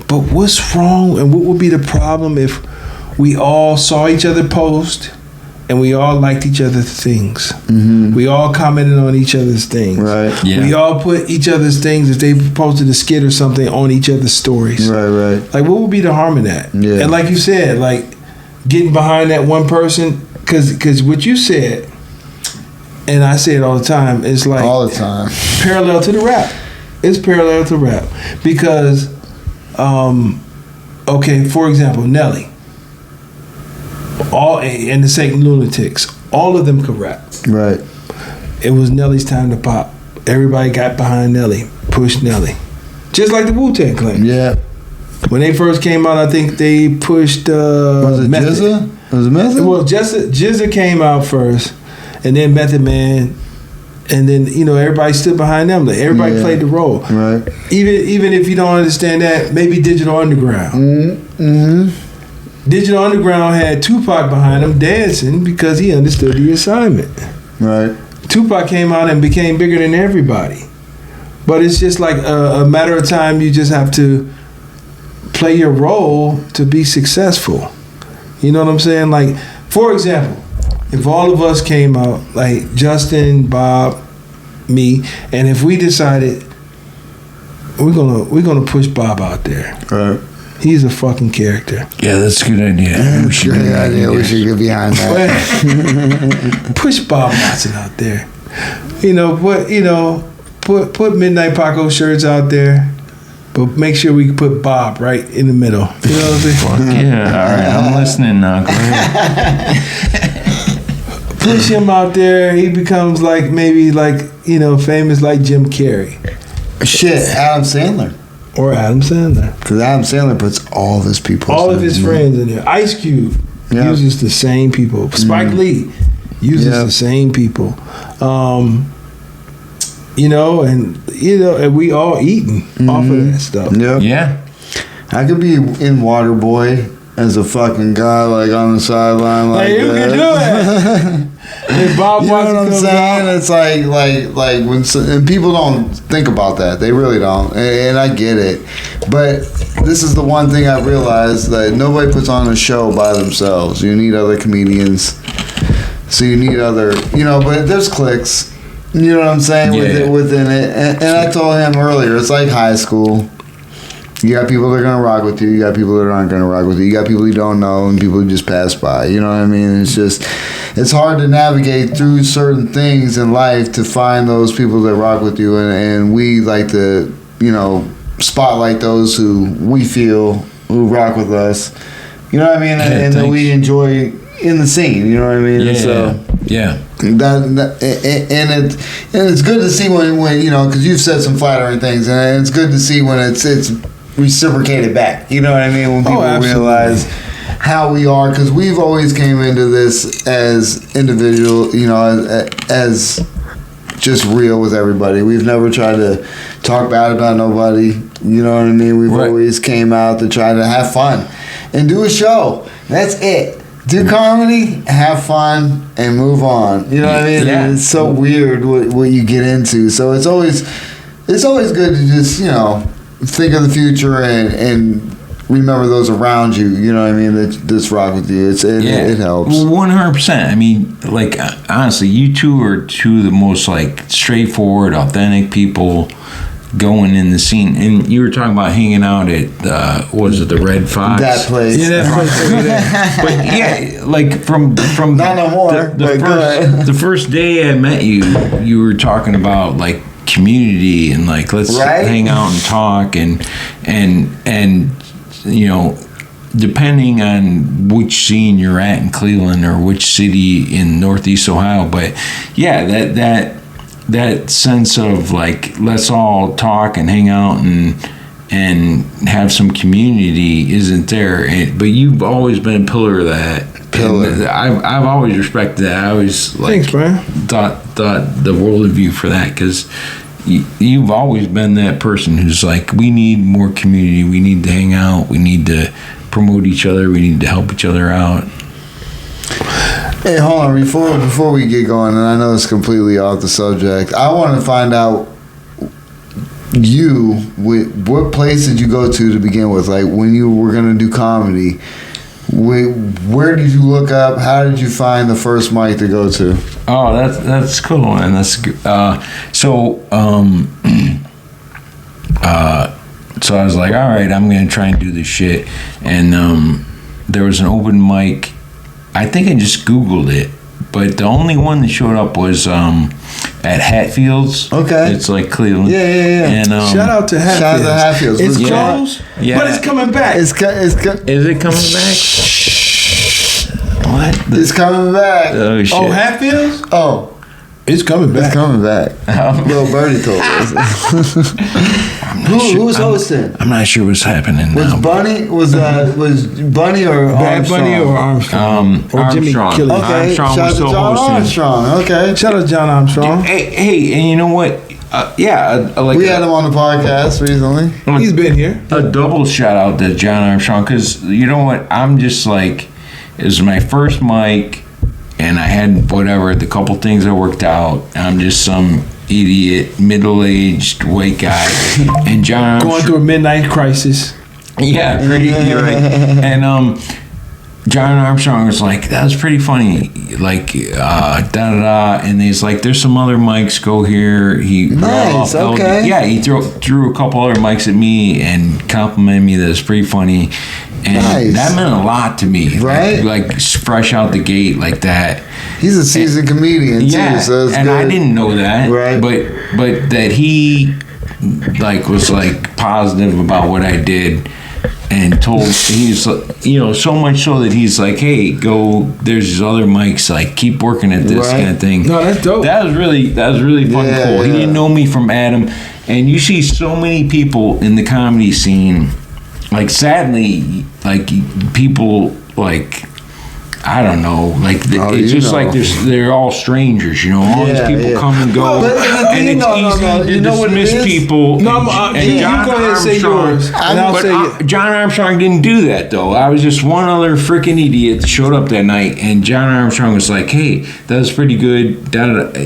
But what's wrong and what would be the problem if we all saw each other post and we all liked each other's things? We all commented on each other's things. Right. Yeah. We all put each other's things, if they posted a skit or something, on each other's stories. Right. Like, what would be the harm in that? Yeah. And like you said, like, getting behind that one person, because what you said, and I say it all the time, it's like All the time. parallel to the rap. It's parallel to rap because, okay, for example, Nelly, and the Satan Lunatics, all of them could rap. Right. It was Nelly's time to pop. Everybody got behind Nelly, pushed Nelly, just like the Wu-Tang Clan. Yeah. When they first came out, I think they pushed. Was it Method. Jizza? Was it Method? Well, Jizza came out first, and then Method Man, and then everybody stood behind them. Like, everybody played the role. Right. Even if you don't understand that, maybe Digital Underground. Digital Underground had Tupac behind him dancing because he understood the assignment. Right. Tupac came out and became bigger than everybody. But it's just like a matter of time. You just have to play your role to be successful. You know what I'm saying? Like, for example, if all of us came out, like Justin, Bob, me, and if we decided we're gonna push Bob out there. Right. He's a fucking character. Yeah, that's a good idea. We should get behind that. Push Bob Watson out there. Put Midnight Paco shirts out there, but make sure we put Bob right in the middle. You know what I'm saying? Fuck yeah. All right, I'm listening now. Go ahead. Push him out there. He becomes famous like Jim Carrey. Shit, Adam Sandler. Or Adam Sandler. Because Adam Sandler puts all of his people. All of his friends in there. Ice Cube uses the same people. Spike Lee uses the same people. And we all eating off of that stuff. Yep. Yeah. I could be in Waterboy as a fucking guy, like on the sideline, like you can do it. If Bob You know Watson what I'm comes saying? out, It's like when and people don't think about that. They really don't, and I get it. But this is the one thing I've realized, that nobody puts on a show by themselves. You need other comedians, so you need other, But there's cliques. You know what I'm saying? Within it, and I told him earlier, it's like high school. You got people that are gonna rock with you. You got people that aren't gonna rock with you. You got people you don't know, and people who just pass by. You know what I mean? It's hard to navigate through certain things in life to find those people that rock with you, and we like to, spotlight those who we feel who rock with us. You know what I mean? And that we enjoy in the scene. You know what I mean? Yeah. So, yeah. It's good to see when because you've said some flattering things, and it's good to see when it's reciprocated back. You know what I mean? When people realize how we are, because we've always came into this as individual, as just real with everybody. We've never tried to talk bad about nobody. You know what I mean? We've always came out to try to have fun and do a show. That's it. Do comedy, have fun, and move on. You know what I mean? Yeah. And it's so weird what you get into. So it's always good to just think of the future and remember those around you. You know what I mean? That's rock with you. It helps. 100%. I mean, honestly, you two are two of the most straightforward, authentic people. going in the scene. And you were talking about hanging out at what was it, the Red Fox? That place. Yeah, that place over there. But yeah, like from Not no more. the first day I met you, you were talking about like community and like let's hang out and talk and you know, depending on which scene you're at in Cleveland or which city in Northeast Ohio, but yeah, that sense of like let's all talk and hang out and have some community isn't there. But you've always been a pillar of that. And I've always respected that. I always Thanks, Brian. thought the world of you for that, because you've always been that person who's like, we need more community, we need to hang out, we need to promote each other, we need to help each other out. Hey, hold on, before we get going, and I know it's completely off the subject, I want to find out what place did you go to begin with? Like when you were going to do comedy, where did you look up? How did you find the first mic to go to? Oh, that's cool, man. That's good. So I was like, all right, I'm gonna try and do this shit. And there was an open mic. I think I just Googled it, but the only one that showed up was at Hatfields. Okay, it's like Cleveland. Yeah. And shout out to Hatfields. It's closed, but it's coming back. Is it coming back? What? It's coming back. Oh shit. Oh, Hatfields? Oh. It's coming back. It's coming back. Little Birdie told us. Who was hosting? I'm not sure what's happening was now. Bunny was Bunny or Bad Armstrong? Bunny or Armstrong? Or Jimmy Armstrong. Okay. Armstrong Shout was out to still John hosting. Armstrong. Okay. Shout out to John Armstrong. Hey, and you know what? Like we had him on the podcast recently. He's been here. A double shout out to John Armstrong, because you know what? I'm just like, it was my first mic, and I had whatever, the couple things I worked out. I'm just some idiot, middle-aged white guy, and John going through a midnight crisis. Yeah, you're right. And John Armstrong was like, that was pretty funny, like and he's like, there's some other mics, go here. He nice, okay. Yeah, he threw a couple other mics at me and complimented me that it's pretty funny. And nice. That meant a lot to me, right? Like fresh out the gate like that. He's a seasoned comedian too, so and good. I didn't know that, right? But that he like was like positive about what I did, and he's so much so that he's like, hey, go, there's these other mics, like keep working at this kind of thing. No, that's dope. That was really fucking cool. Yeah. He didn't know me from Adam, and you see so many people in the comedy scene. Like, sadly, like, people, like, I don't know, like, it's just like they're all strangers, you know? All these people come and go, and it's easy to dismiss people. No, you go ahead and say yours, and I'll say John Armstrong didn't do that, though. I was just one other freaking idiot that showed up that night, and John Armstrong was like, hey, that was pretty good,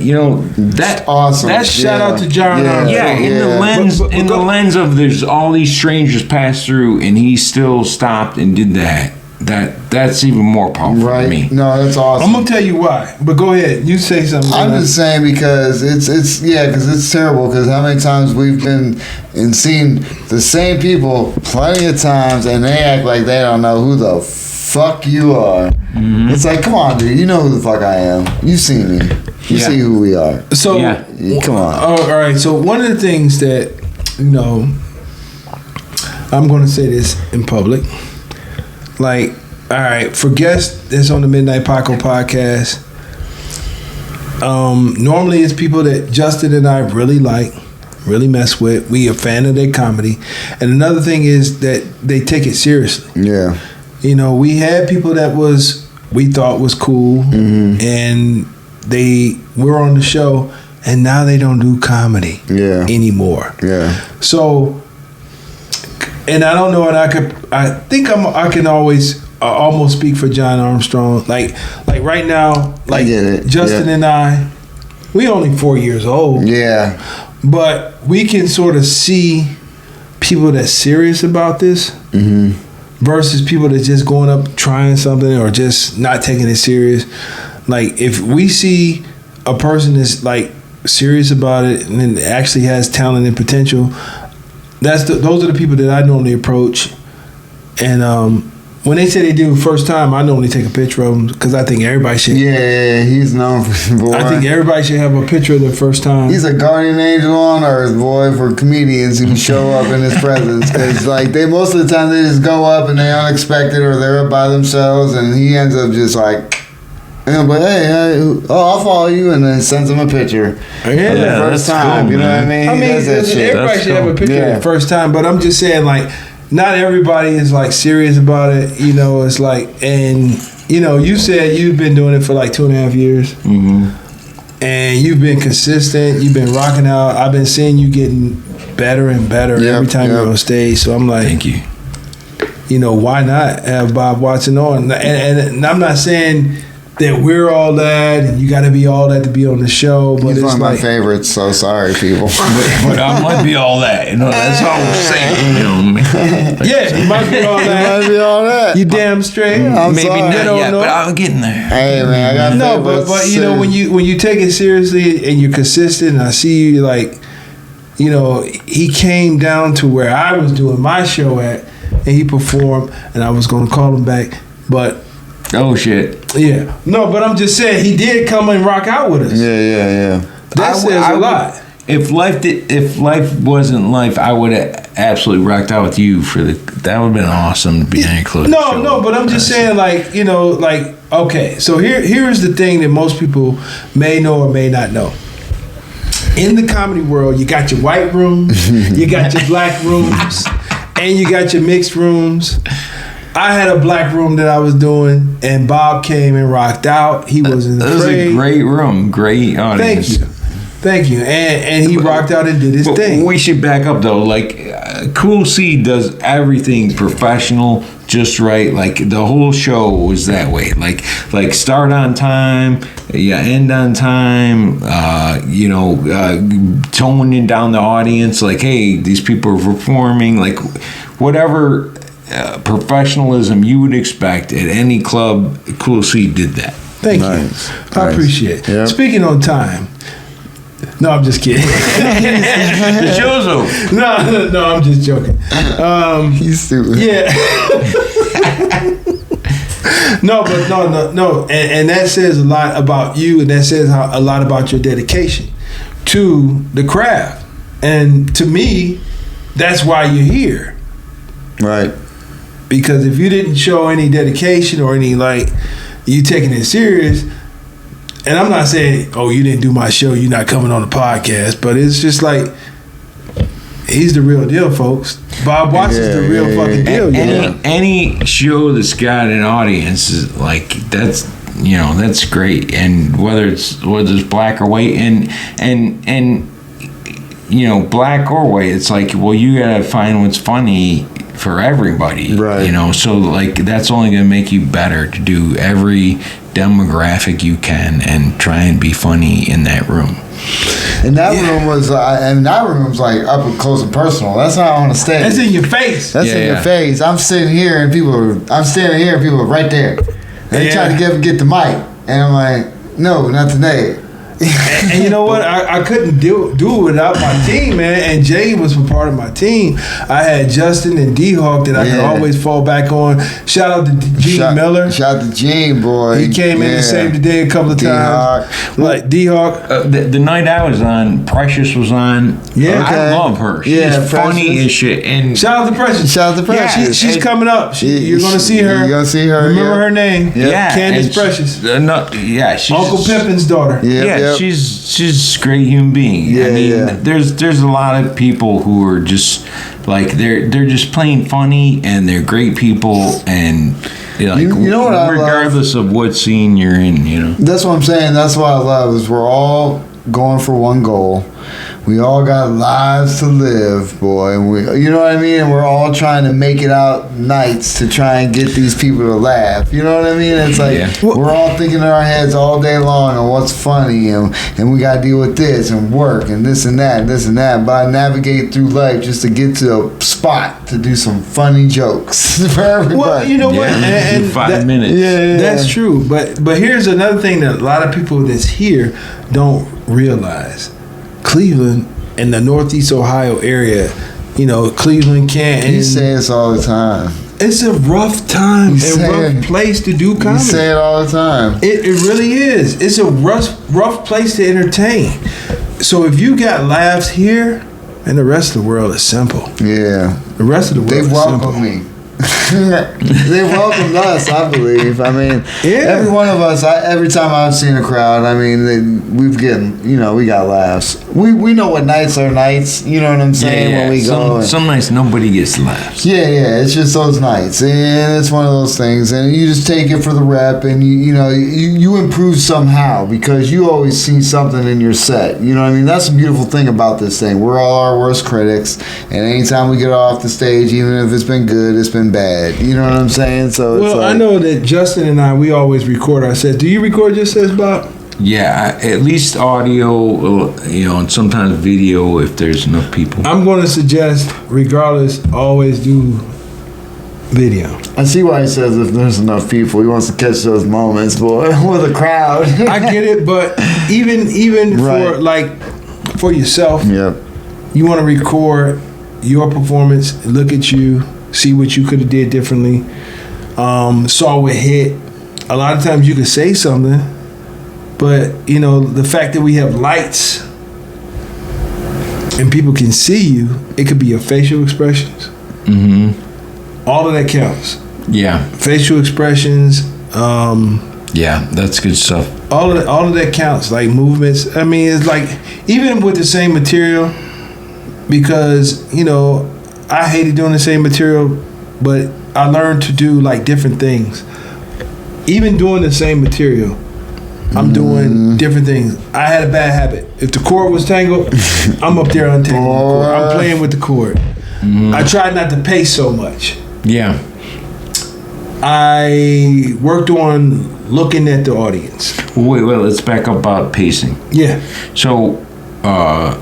you know, that's awesome. That's shout out to John Armstrong. Yeah, in the lens of there's all these strangers pass through, and he still stopped and did that. That's even more powerful for me. No, that's awesome. I'm gonna tell you why, but go ahead. You say something. I'm just saying because because it's terrible. Because how many times we've been and seen the same people plenty of times, and they act like they don't know who the fuck you are. Mm-hmm. It's like, come on, dude. You know who the fuck I am. You see me. You see who we are. So come on. All right. So one of the things that I'm gonna say this in public. Like, all right, for guests that's on the Midnight Paco podcast, normally it's people that Justin and I really like, really mess with. We a fan of their comedy. And another thing is that they take it seriously. Yeah. You know, we had people that we thought was cool, and they were on the show, and now they don't do comedy anymore. Yeah. So, and I don't know, and I can always almost speak for John Armstrong. Like right now, like Justin and I, we only 4 years old. Yeah. But we can sort of see people that's serious about this versus people that's just going up trying something or just not taking it serious. Like, if we see a person that's like serious about it and actually has talent and potential, those are the people that I normally approach. And when they say they do first time, I normally take a picture of them because I think everybody should. Yeah, he's known for boy. I think everybody should have a picture of their first time. He's a guardian angel on earth, boy, for comedians who show up in his presence. Because like most of the time they just go up and they're unexpected or they're up by themselves, and he ends up just like. And I'm like, hey, I'll follow you, and then sends him a picture. Yeah, the first time. Cool, you know what I mean? Everybody should have a picture of the first time, but I'm just saying, like, not everybody is like serious about it. You know, it's like, and you know, you said you've been doing it for like 2.5 years, and you've been consistent. You've been rocking out. I've been seeing you getting better and better every time you're on stage. So I'm like, thank you. You know, why not have Bob Watson on? And I'm not saying that we're all that and you got to be all that to be on the show, but he's it's one of like, my favorites, so sorry people. but I might be all that, you know, that's all I'm saying, you know. Yeah, you might be all that. You might be all that. You damn straight. I'm maybe sorry. not yet, but I'm getting there. Hey man, I got no, but you know, when you take it seriously and you're consistent, and I see you, like, you know, he came down to where I was doing my show at, and he performed, and I was going to call him back, but oh shit. Yeah. No, but I'm just saying he did come and rock out with us. Yeah. That says a lot. If life wasn't life, I would have absolutely rocked out with you that would have been awesome to be any close. No, but I'm just saying, like, you know, like, okay, so here's the thing that most people may know or may not know. In the comedy world, you got your white rooms, you got your black rooms, and you got your mixed rooms. I had a black room that I was doing, and Bob came and rocked out. He wasn't afraid. It was a great room, great audience. Thank you. And he rocked out and did his thing. We should back up though. Like, Cool C does everything professional, just right. Like the whole show was that way. Like start on time, end on time. Toning down the audience. Like, hey, these people are performing. Like, whatever. Professionalism you would expect at any club, Cool C did that. Thank you. I appreciate it. Yep. Speaking on time. No, I'm just kidding. The show's over. No, I'm just joking. He's stupid. Yeah. No. And that says a lot about you, and that says a lot about your dedication to the craft. And to me, that's why you're here. Right. Because if you didn't show any dedication or any, like, you taking it serious, and I'm not saying, oh, you didn't do my show, you're not coming on the podcast, but it's just like, he's the real deal, folks. Bob Watson's the real fucking deal. Any show that's got an audience is like, that's great. And whether it's black or white, and black or white, it's like, well, you gotta find what's funny for everybody, right? So like that's only going to make you better to do every demographic you can and try and be funny in that room. And that room was, like up close and personal. That's not on the stage. That's in your face. That's in your face. I'm standing here and people are right there. They try to get the mic, and I'm like, no, not today. And you know what? I couldn't do it without my team, man. And Jay was a part of my team. I had Justin and D-Hawk that I could always fall back on. Shout out to Gene Miller. Shout out to Gene, boy. He came in and saved the day a couple of times. Like D-Hawk. The night I was on, Precious was on. Yeah. Okay. I love her. She's funny as shit. And shout out to Precious. Yeah, she's coming up. You're going to see her. You're going to see her. Remember her name. Yeah. Candace Precious. She's Uncle Pippin's daughter. Yeah. She's a great human being. There's a lot of people who are just like they're just plain funny, and they're great people, and like, you know what, regardless of what scene you're in, That's what I'm saying. That's what I love is we're all going for one goal. we all got lives to live, boy. And you know what I mean? And we're all trying to make it out nights to try and get these people to laugh. You know what I mean? It's like we're all thinking in our heads all day long on what's funny, and we got to deal with this and work and this and that and this and that. But I navigate through life just to get to a spot to do some funny jokes for everybody. Well, you know what? And 5 minutes. Yeah, that's true. But here's another thing that a lot of people that's here don't realize. Cleveland and the Northeast Ohio area, you know, Cleveland, Canton. You say this all the time. It's a rough time and rough place to do comedy. You say it all the time. It really is. It's a rough place to entertain. So if you got laughs here, and the rest of the world is simple. Yeah. The rest of the world is simple. They welcome me. They welcomed us, I believe. I mean, every one of us, every time I've seen a crowd, I mean, we got laughs. We know what nights are nights, you know what I'm saying, when we go. Some nights nobody gets laughs. Yeah, it's just those nights. And it's one of those things. And you just take it for the rep, and you improve somehow because you always see something in your set. You know what I mean? That's the beautiful thing about this thing. We're all our worst critics. And anytime we get off the stage, even if it's been good, it's been bad. You know what I'm saying? So it's I know that Justin and we always record our sets. Do you record your sets, Bob? Yeah, at least audio, and sometimes video if there's enough people. I'm going to suggest, regardless, always do video. I see why he says if there's enough people, he wants to catch those moments, boy, with a crowd. I get it, but even for yourself, you want to record your performance, look at you, see what you could have did differently, saw what hit. A lot of times you can say something, but the fact that we have lights and people can see you, it could be your facial expressions. Mm-hmm. All of that counts. Yeah. Facial expressions. Yeah, that's good stuff. All of that counts, like movements. I mean, it's like even with the same material, because I hated doing the same material, but I learned to do like different things. Even doing the same material, I'm doing different things. I had a bad habit. If the cord was tangled, I'm up there untangling the cord. I'm playing with the cord. I tried not to pace so much. Yeah. I worked on looking at the audience. Wait, let's back up about pacing. Yeah. So, I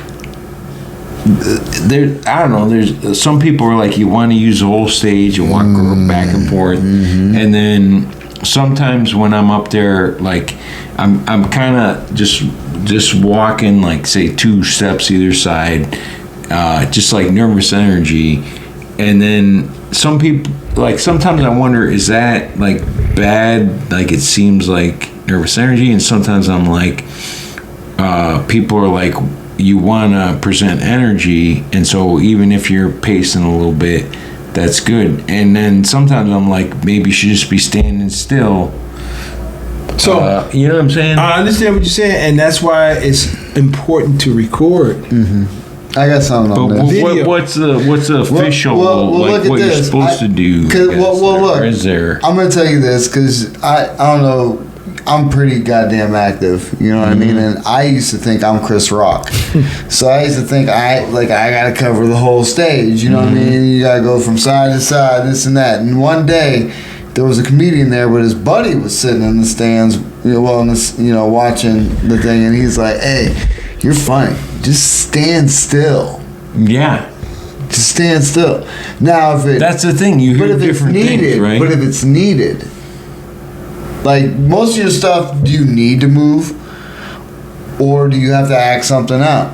don't know. There's some people are like, you want to use the whole stage, you want to go back and forth, and then sometimes when I'm up there, like I'm kind of just walking, like say 2 steps either side, just like nervous energy, and then some people like sometimes I wonder, is that like bad? Like it seems like nervous energy, and sometimes I'm like, people are like, you want to present energy, and so even if you're pacing a little bit, that's good. And then sometimes I'm like, maybe you should just be standing still. So you know what I'm saying? I understand what you're saying, and that's why it's important to record. I got something on this. What's the official like what you're supposed to do? Look, is there? I'm gonna tell you this because I don't know. I'm pretty goddamn active, you know what I mean? And I used to think I'm Chris Rock. So I used to think I gotta cover the whole stage, you know what I mean? You gotta go from side to side, this and that. And one day there was a comedian there, but his buddy was sitting in the stands, watching the thing, and he's like, "Hey, you're funny. Just stand still." Yeah. Just stand still. Now that's the thing, you hear different things, right? But if it's needed, like most of your stuff, do you need to move, or do you have to act something out?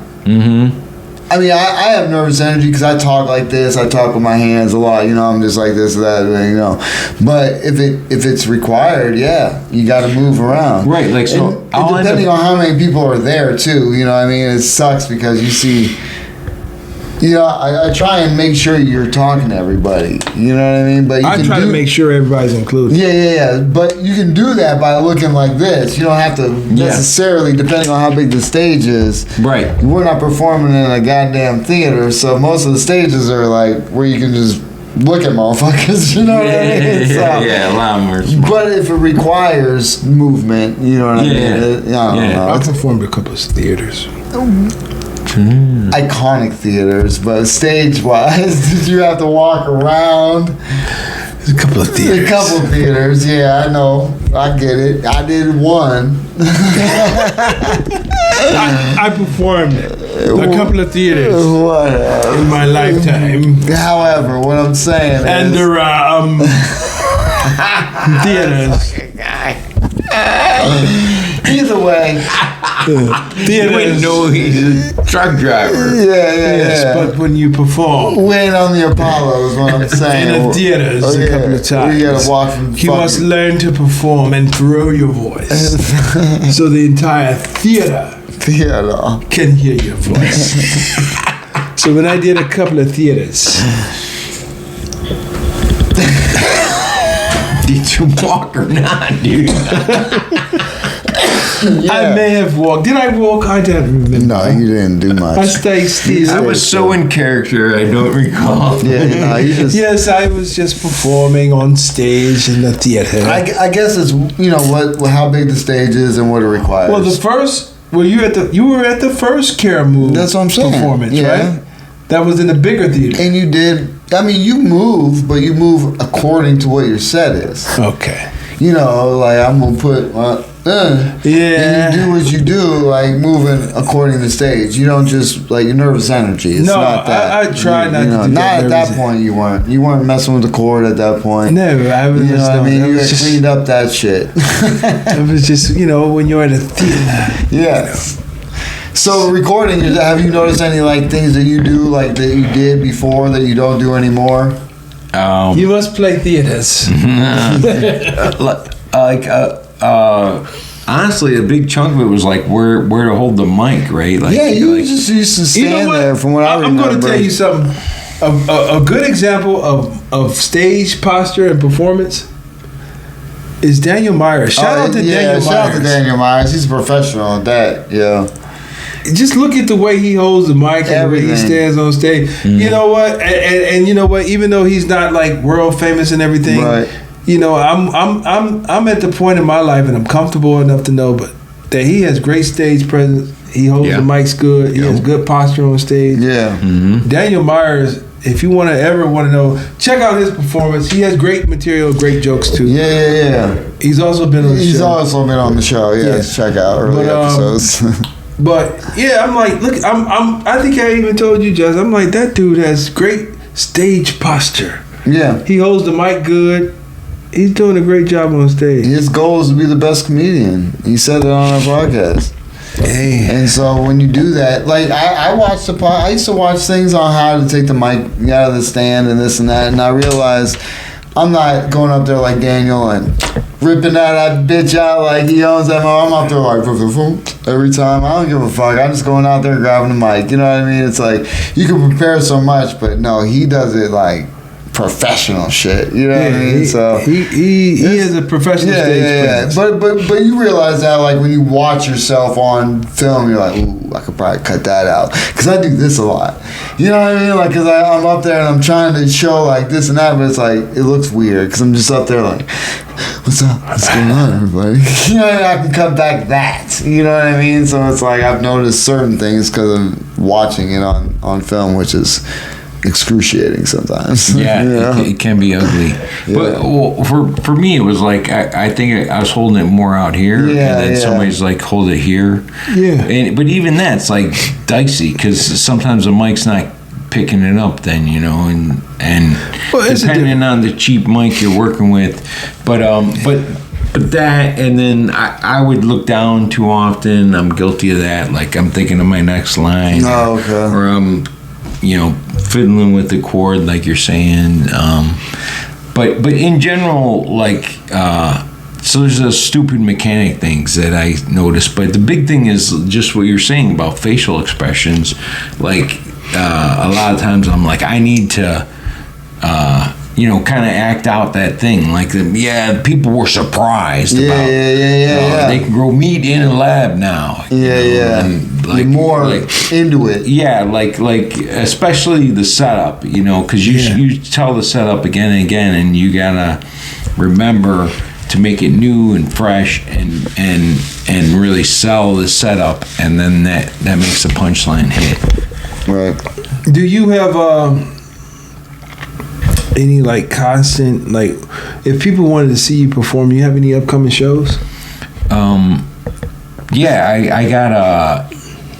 I mean, I have nervous energy because I talk like this. I talk with my hands a lot. I'm just like this or that. But if it's required, you got to move around. Right. Like so. Depending on how many people are there too. You know what I mean? It sucks because you see. I try and make sure you're talking to everybody. You know what I mean? But I try to make sure everybody's included. Yeah. But you can do that by looking like this. You don't have to necessarily, depending on how big the stage is. Right. We're not performing in a goddamn theater, so most of the stages are like where you can just look at motherfuckers. You know what I mean? So, a lot more. But if it requires movement, you know what I mean? I don't know. I performed a couple of theaters. iconic theaters, but stage-wise, did you have to walk around? There's a couple of theaters. A couple of theaters, yeah, I know. I get it. I did one. I performed a couple of theaters in my lifetime. However, what I'm saying and is... there are theaters. Either way, You wouldn't know he's a truck driver. Yeah. But when you perform, Went on the Apollo is what I'm saying. in the theaters a couple of times, You gotta walk from you must learn to perform and throw your voice, so the entire theater can hear your voice. So when I did a couple of theaters. Did you walk or not, dude? I may have walked. Did I walk? I don't remember. No, you didn't do much. I stayed still. I was so in character, I don't recall. You just... Yes, I was just performing on stage in the theater. I guess it's how big the stage is and what it requires. Well, you were at the first Care Move. That's what I'm saying. Performance, right? That was in the bigger theater. And you did. I mean, you move, but you move according to what your set is. Okay. Like I'm gonna put. And you do what you do, like moving according to stage. You don't just like your nervous energy. It's not that. I try not to do that. Not at that point. You weren't. You weren't messing with the cord at that point. No, I was. You know what I mean? You had cleaned up that shit. It was just when you're in a theater. Yes. So recording, have you noticed any like things that you do like that you did before that you don't do anymore? You must play theaters. Honestly, a big chunk of it was like where to hold the mic, right? Like, you just used to stand there. From what I remember, I'm going to tell you something. A good example of stage posture and performance is Daniel Myers. Shout out to Daniel Myers. Shout out to Daniel Myers. He's a professional at that. Yeah. Just look at the way he holds the mic and the way he stands on stage. Mm-hmm. You know what? And you know what? Even though he's not like world famous and everything, right. I'm at the point in my life, and I'm comfortable enough to know, but that he has great stage presence. He holds the mics good. He has good posture on stage. Yeah. Mm-hmm. Daniel Myers. If you ever want to know, check out his performance. He has great material, great jokes too. Yeah. He's also been on the show. He's also been on the show. Yes, check out early episodes. But yeah, I'm like, look, I think I even told you, Jess. I'm like, that dude has great stage posture. Yeah, he holds the mic good. He's doing a great job on stage. His goal is to be the best comedian. He said it on our podcast. Hey. And so when you do that, like I used to watch things on how to take the mic out of the stand and this and that, and I realized I'm not going up there like Daniel and ripping that bitch out like he owns that. I'm up there like every time. I don't give a fuck. I'm just going out there grabbing the mic. You know what I mean? It's like you can prepare so much, but no, he does it like professional shit. You know what I mean? So he is a professional stage presence. But you realize that like when you watch yourself on film, you're like, ooh, I could probably cut that out because I do this a lot. You know what I mean? Like because I'm up there and I'm trying to show like this and that, but it's like it looks weird because I'm just up there like, what's up? What's going on, everybody? You know, I can cut back that. You know what I mean? So it's like I've noticed certain things because I'm watching it on film, which is excruciating sometimes. Yeah, it can be ugly. Yeah. But for me, it was like I think I was holding it more out here, and then somebody's like, hold it here. Yeah. But even that's like dicey because sometimes the mic's not picking it up. Then and depending on the cheap mic you're working with, but that, and then I would look down too often. I'm guilty of that. Like I'm thinking of my next line. Oh, okay. Or I'm fiddling with the chord like you're saying, but in general, like so there's a stupid mechanic things that I noticed, but the big thing is just what you're saying about facial expressions. Like a lot of times I'm like, I need to kind of act out that thing. Like, people were surprised about. They can grow meat in a lab now. And like, you're more into it. Yeah, like especially the setup, because you tell the setup again and again, and you gotta remember to make it new and fresh and really sell the setup, and then that makes the punchline hit. Right. Do you have any like constant, like, if people wanted to see you perform, you have any upcoming shows? Yeah, I got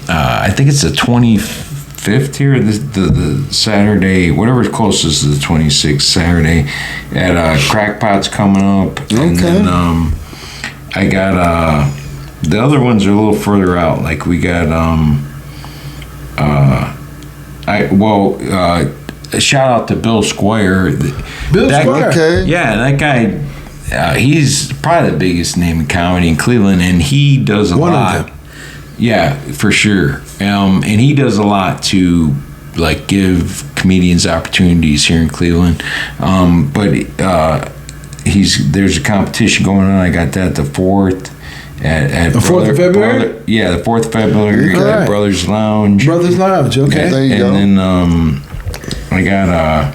I think it's the 25th here, the Saturday, whatever's closest to the 26th Saturday at Crackpot's coming up. Okay. And then I got the other ones are a little further out. Like we got a shout out to Bill Squire. Bill Squire. Okay. Yeah, that guy. He's probably the biggest name in comedy in Cleveland, and he does a One lot. of them. Yeah, for sure. And he does a lot to like give comedians opportunities here in Cleveland. But there's a competition going on. I got that the 4th at The 4th of February? The 4th of February at Brothers Lounge. Brothers Lounge, okay. There you go. And then I got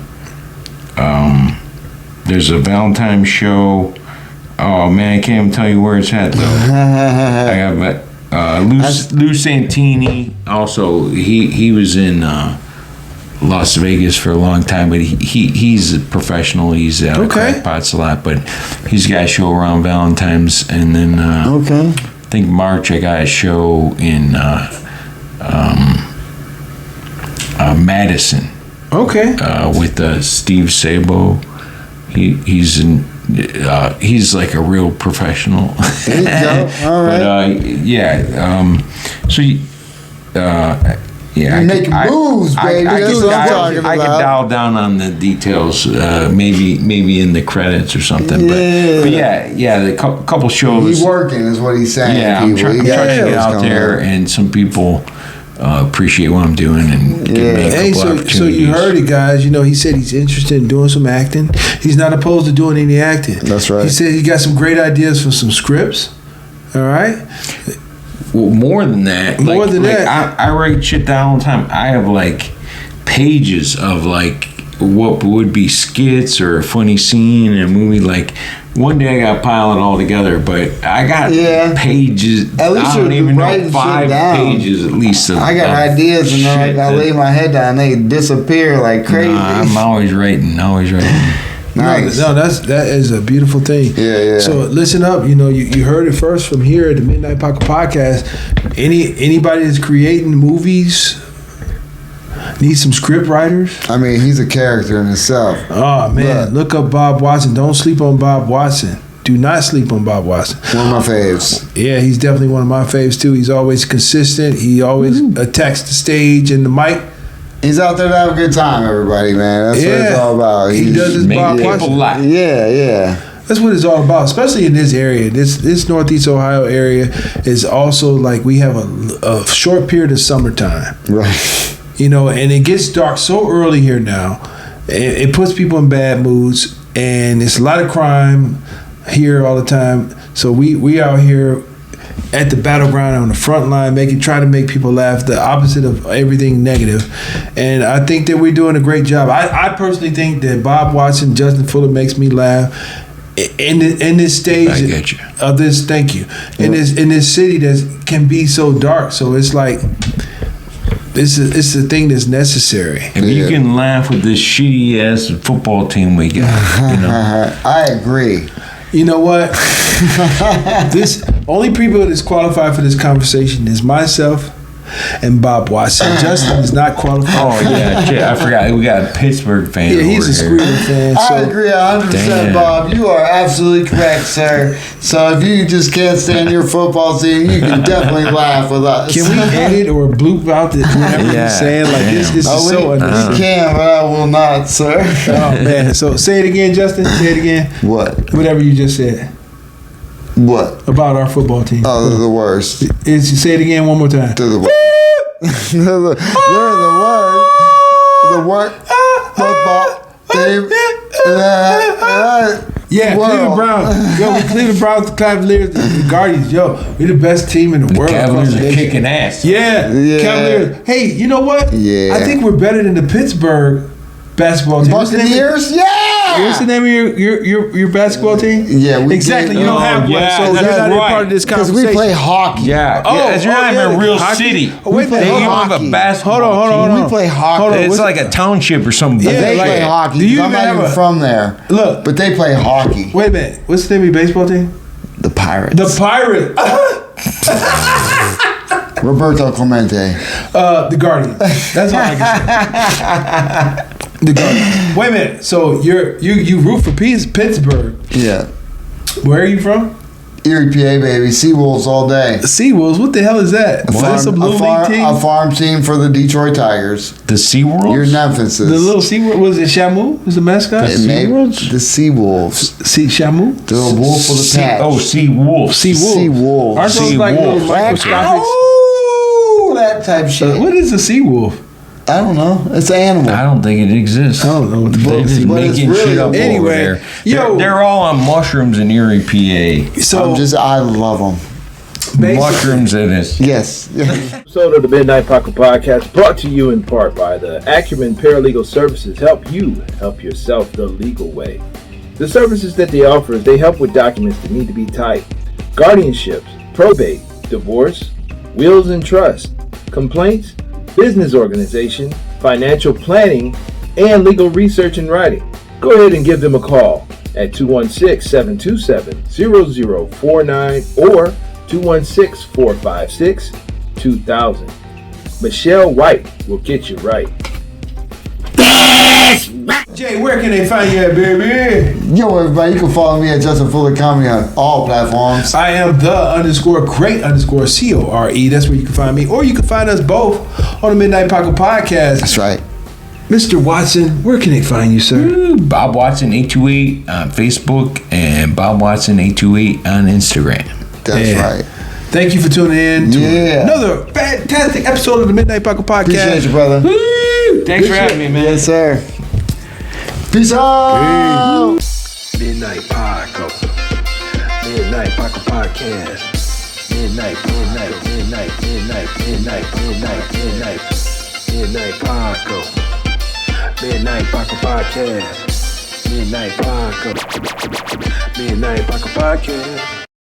there's a Valentine's show. Oh man, I can't even tell you where it's at though. I got Lou Santini. Also, he was in Las Vegas for a long time, but he's a professional. He's out of Crackpots a lot, but he's got a show around Valentine's, and then I think March I got a show in Madison. Okay. With Steve Sabo. He's like a real professional. There you go. All right. But You're making moves, baby. That's what I'm talking about. I could dial down on the details, maybe in the credits or something. But the couple shows. He's working, is what he's saying. Yeah, I'm trying to get out there, and some people appreciate what I'm doing and give me a couple opportunities. So you heard it, guys. You know, he said he's interested in doing some acting. He's not opposed to doing any acting. That's right. He said he got some great ideas for some scripts. All right. Well, more than that. I write shit down all the time. I have like pages of like what would be skits or a funny scene in a movie. Like one day I got to pile it all together, but I got pages. At least I don't even know, 5 down. pages at least. I got ideas, and then I lay my head down. They disappear like crazy. I'm always writing. Nice. No, that is a beautiful thing. Yeah. So listen up. You know, you heard it first from here at the Midnight Paco Podcast. Anybody that's creating movies need some script writers. I mean, he's a character in himself. Oh man, look up Bob Watson. Don't sleep on Bob Watson. Do not sleep on Bob Watson. One of my faves. Yeah, he's definitely one of my faves too. He's always consistent. He always attacks the stage and the mic. He's out there to have a good time, everybody, man. That's what it's all about. He does his Bob Watson. Yeah. That's what it's all about, especially in this area. This Northeast Ohio area is also like we have a short period of summertime. Right. You know, and it gets dark so early here now. It puts people in bad moods, and it's a lot of crime here all the time. So we out here at the battleground on the front line, trying to make people laugh, the opposite of everything negative. And I think that we're doing a great job. I personally think that Bob Watson, Justin Fuller makes me laugh in this stage I get you. of this. Thank you. In this city that can be so dark. So it's like it's the thing that's necessary. If you can laugh with this shitty ass football team we got, you know. I agree. You know what? This only people that's qualified for this conversation is myself and Bob Watson. Justin is not qualified. Oh yeah, shit, I forgot. We got a Pittsburgh fan. Yeah, he's a Squealer fan. So. I agree 100%, Bob. You are absolutely correct, sir. So if you just can't stand your football team, you can definitely laugh with us. Can we edit or bloop out whatever you're saying? Like this is so unnecessary. We can, but I will not, sir. Oh man. So say it again, Justin. Say it again. What? Whatever you just said. What? About our football team. Oh, they're the worst. Say it again one more time. They're the worst. They're the worst. The worst football team. Yeah, Cleveland Browns. Yo, we Cleveland Browns, the Cavaliers, the Guardians. Yo, we're the best team in the world. Cavaliers are kicking ass. Yeah, Cavaliers. Hey, you know what? Yeah. I think we're better than the Pittsburgh Basketball team. Buccaneers? Yeah! What's the name of your basketball team? Yeah, we exactly. did. You don't have one, yeah, so you're that's not a right. part of this Because conversation. we play hockey. Yeah. As you're not even a real city. Oh, wait a minute. They Hold have on. a basketball Hold on. We play hockey. Hold on. It's What's like a township or something. Yeah, They like- play hockey. do you I'm even not even have a- from there. Look. But they play hockey. Wait a minute. What's the name of your baseball team? The Pirates. The Pirates. Roberto Clemente. The Guardian. That's all I can say. The Guardian. Wait a minute. So you root for Pittsburgh. Yeah. Where are you from? Erie, PA, baby. Seawolves all day. Seawolves. What the hell is that? Is that some little league team? A farm team for the Detroit Tigers. The SeaWorld? Your Nemesis. The little Seaworld. Was it Shamu? Was the mascot? The Seawolves. Shamu? The wolf with a patch. Seawolf. Seawolves. Aren't those like little microscopic? Oh, that type shit. What is a sea wolf? I don't know. It's an animal. I don't think it exists. I don't know what the They're fuck. just But it's making really- shit up Anyway, over there. yo. They're all on mushrooms in Erie, PA. So I love them. Mushrooms in it. Yes. Episode of the Midnight Paco Podcast brought to you in part by the Acumen Paralegal Services help you help yourself the legal way. The services that they offer is they help with documents that need to be typed, guardianships, probate, divorce, wills and trust, complaints, business organization, financial planning, and legal research and writing. Go ahead and give them a call at 216-727-0049 or 216-456-2000. Michelle White will get you right. Jay, where can they find you at, baby? Yo, everybody, you can follow me at Justin Fuller Comedy on all platforms. I am the_great_CORE. That's where you can find me. Or you can find us both on the Midnight Paco Podcast. That's right. Mr. Watson, where can they find you, sir? Bob Watson 828 on Facebook and Bob Watson 828 on Instagram. That's Yeah. right. Thank you for tuning in to Yeah. another fantastic episode of the Midnight Paco Podcast. Appreciate you, brother. Woo! Thanks for having me, man. Yes, sir. Peace out. Midnight Paco. Midnight Paco Podcast. Midnight Paco. Midnight Paco Podcast. Midnight Paco. Midnight Paco Podcast.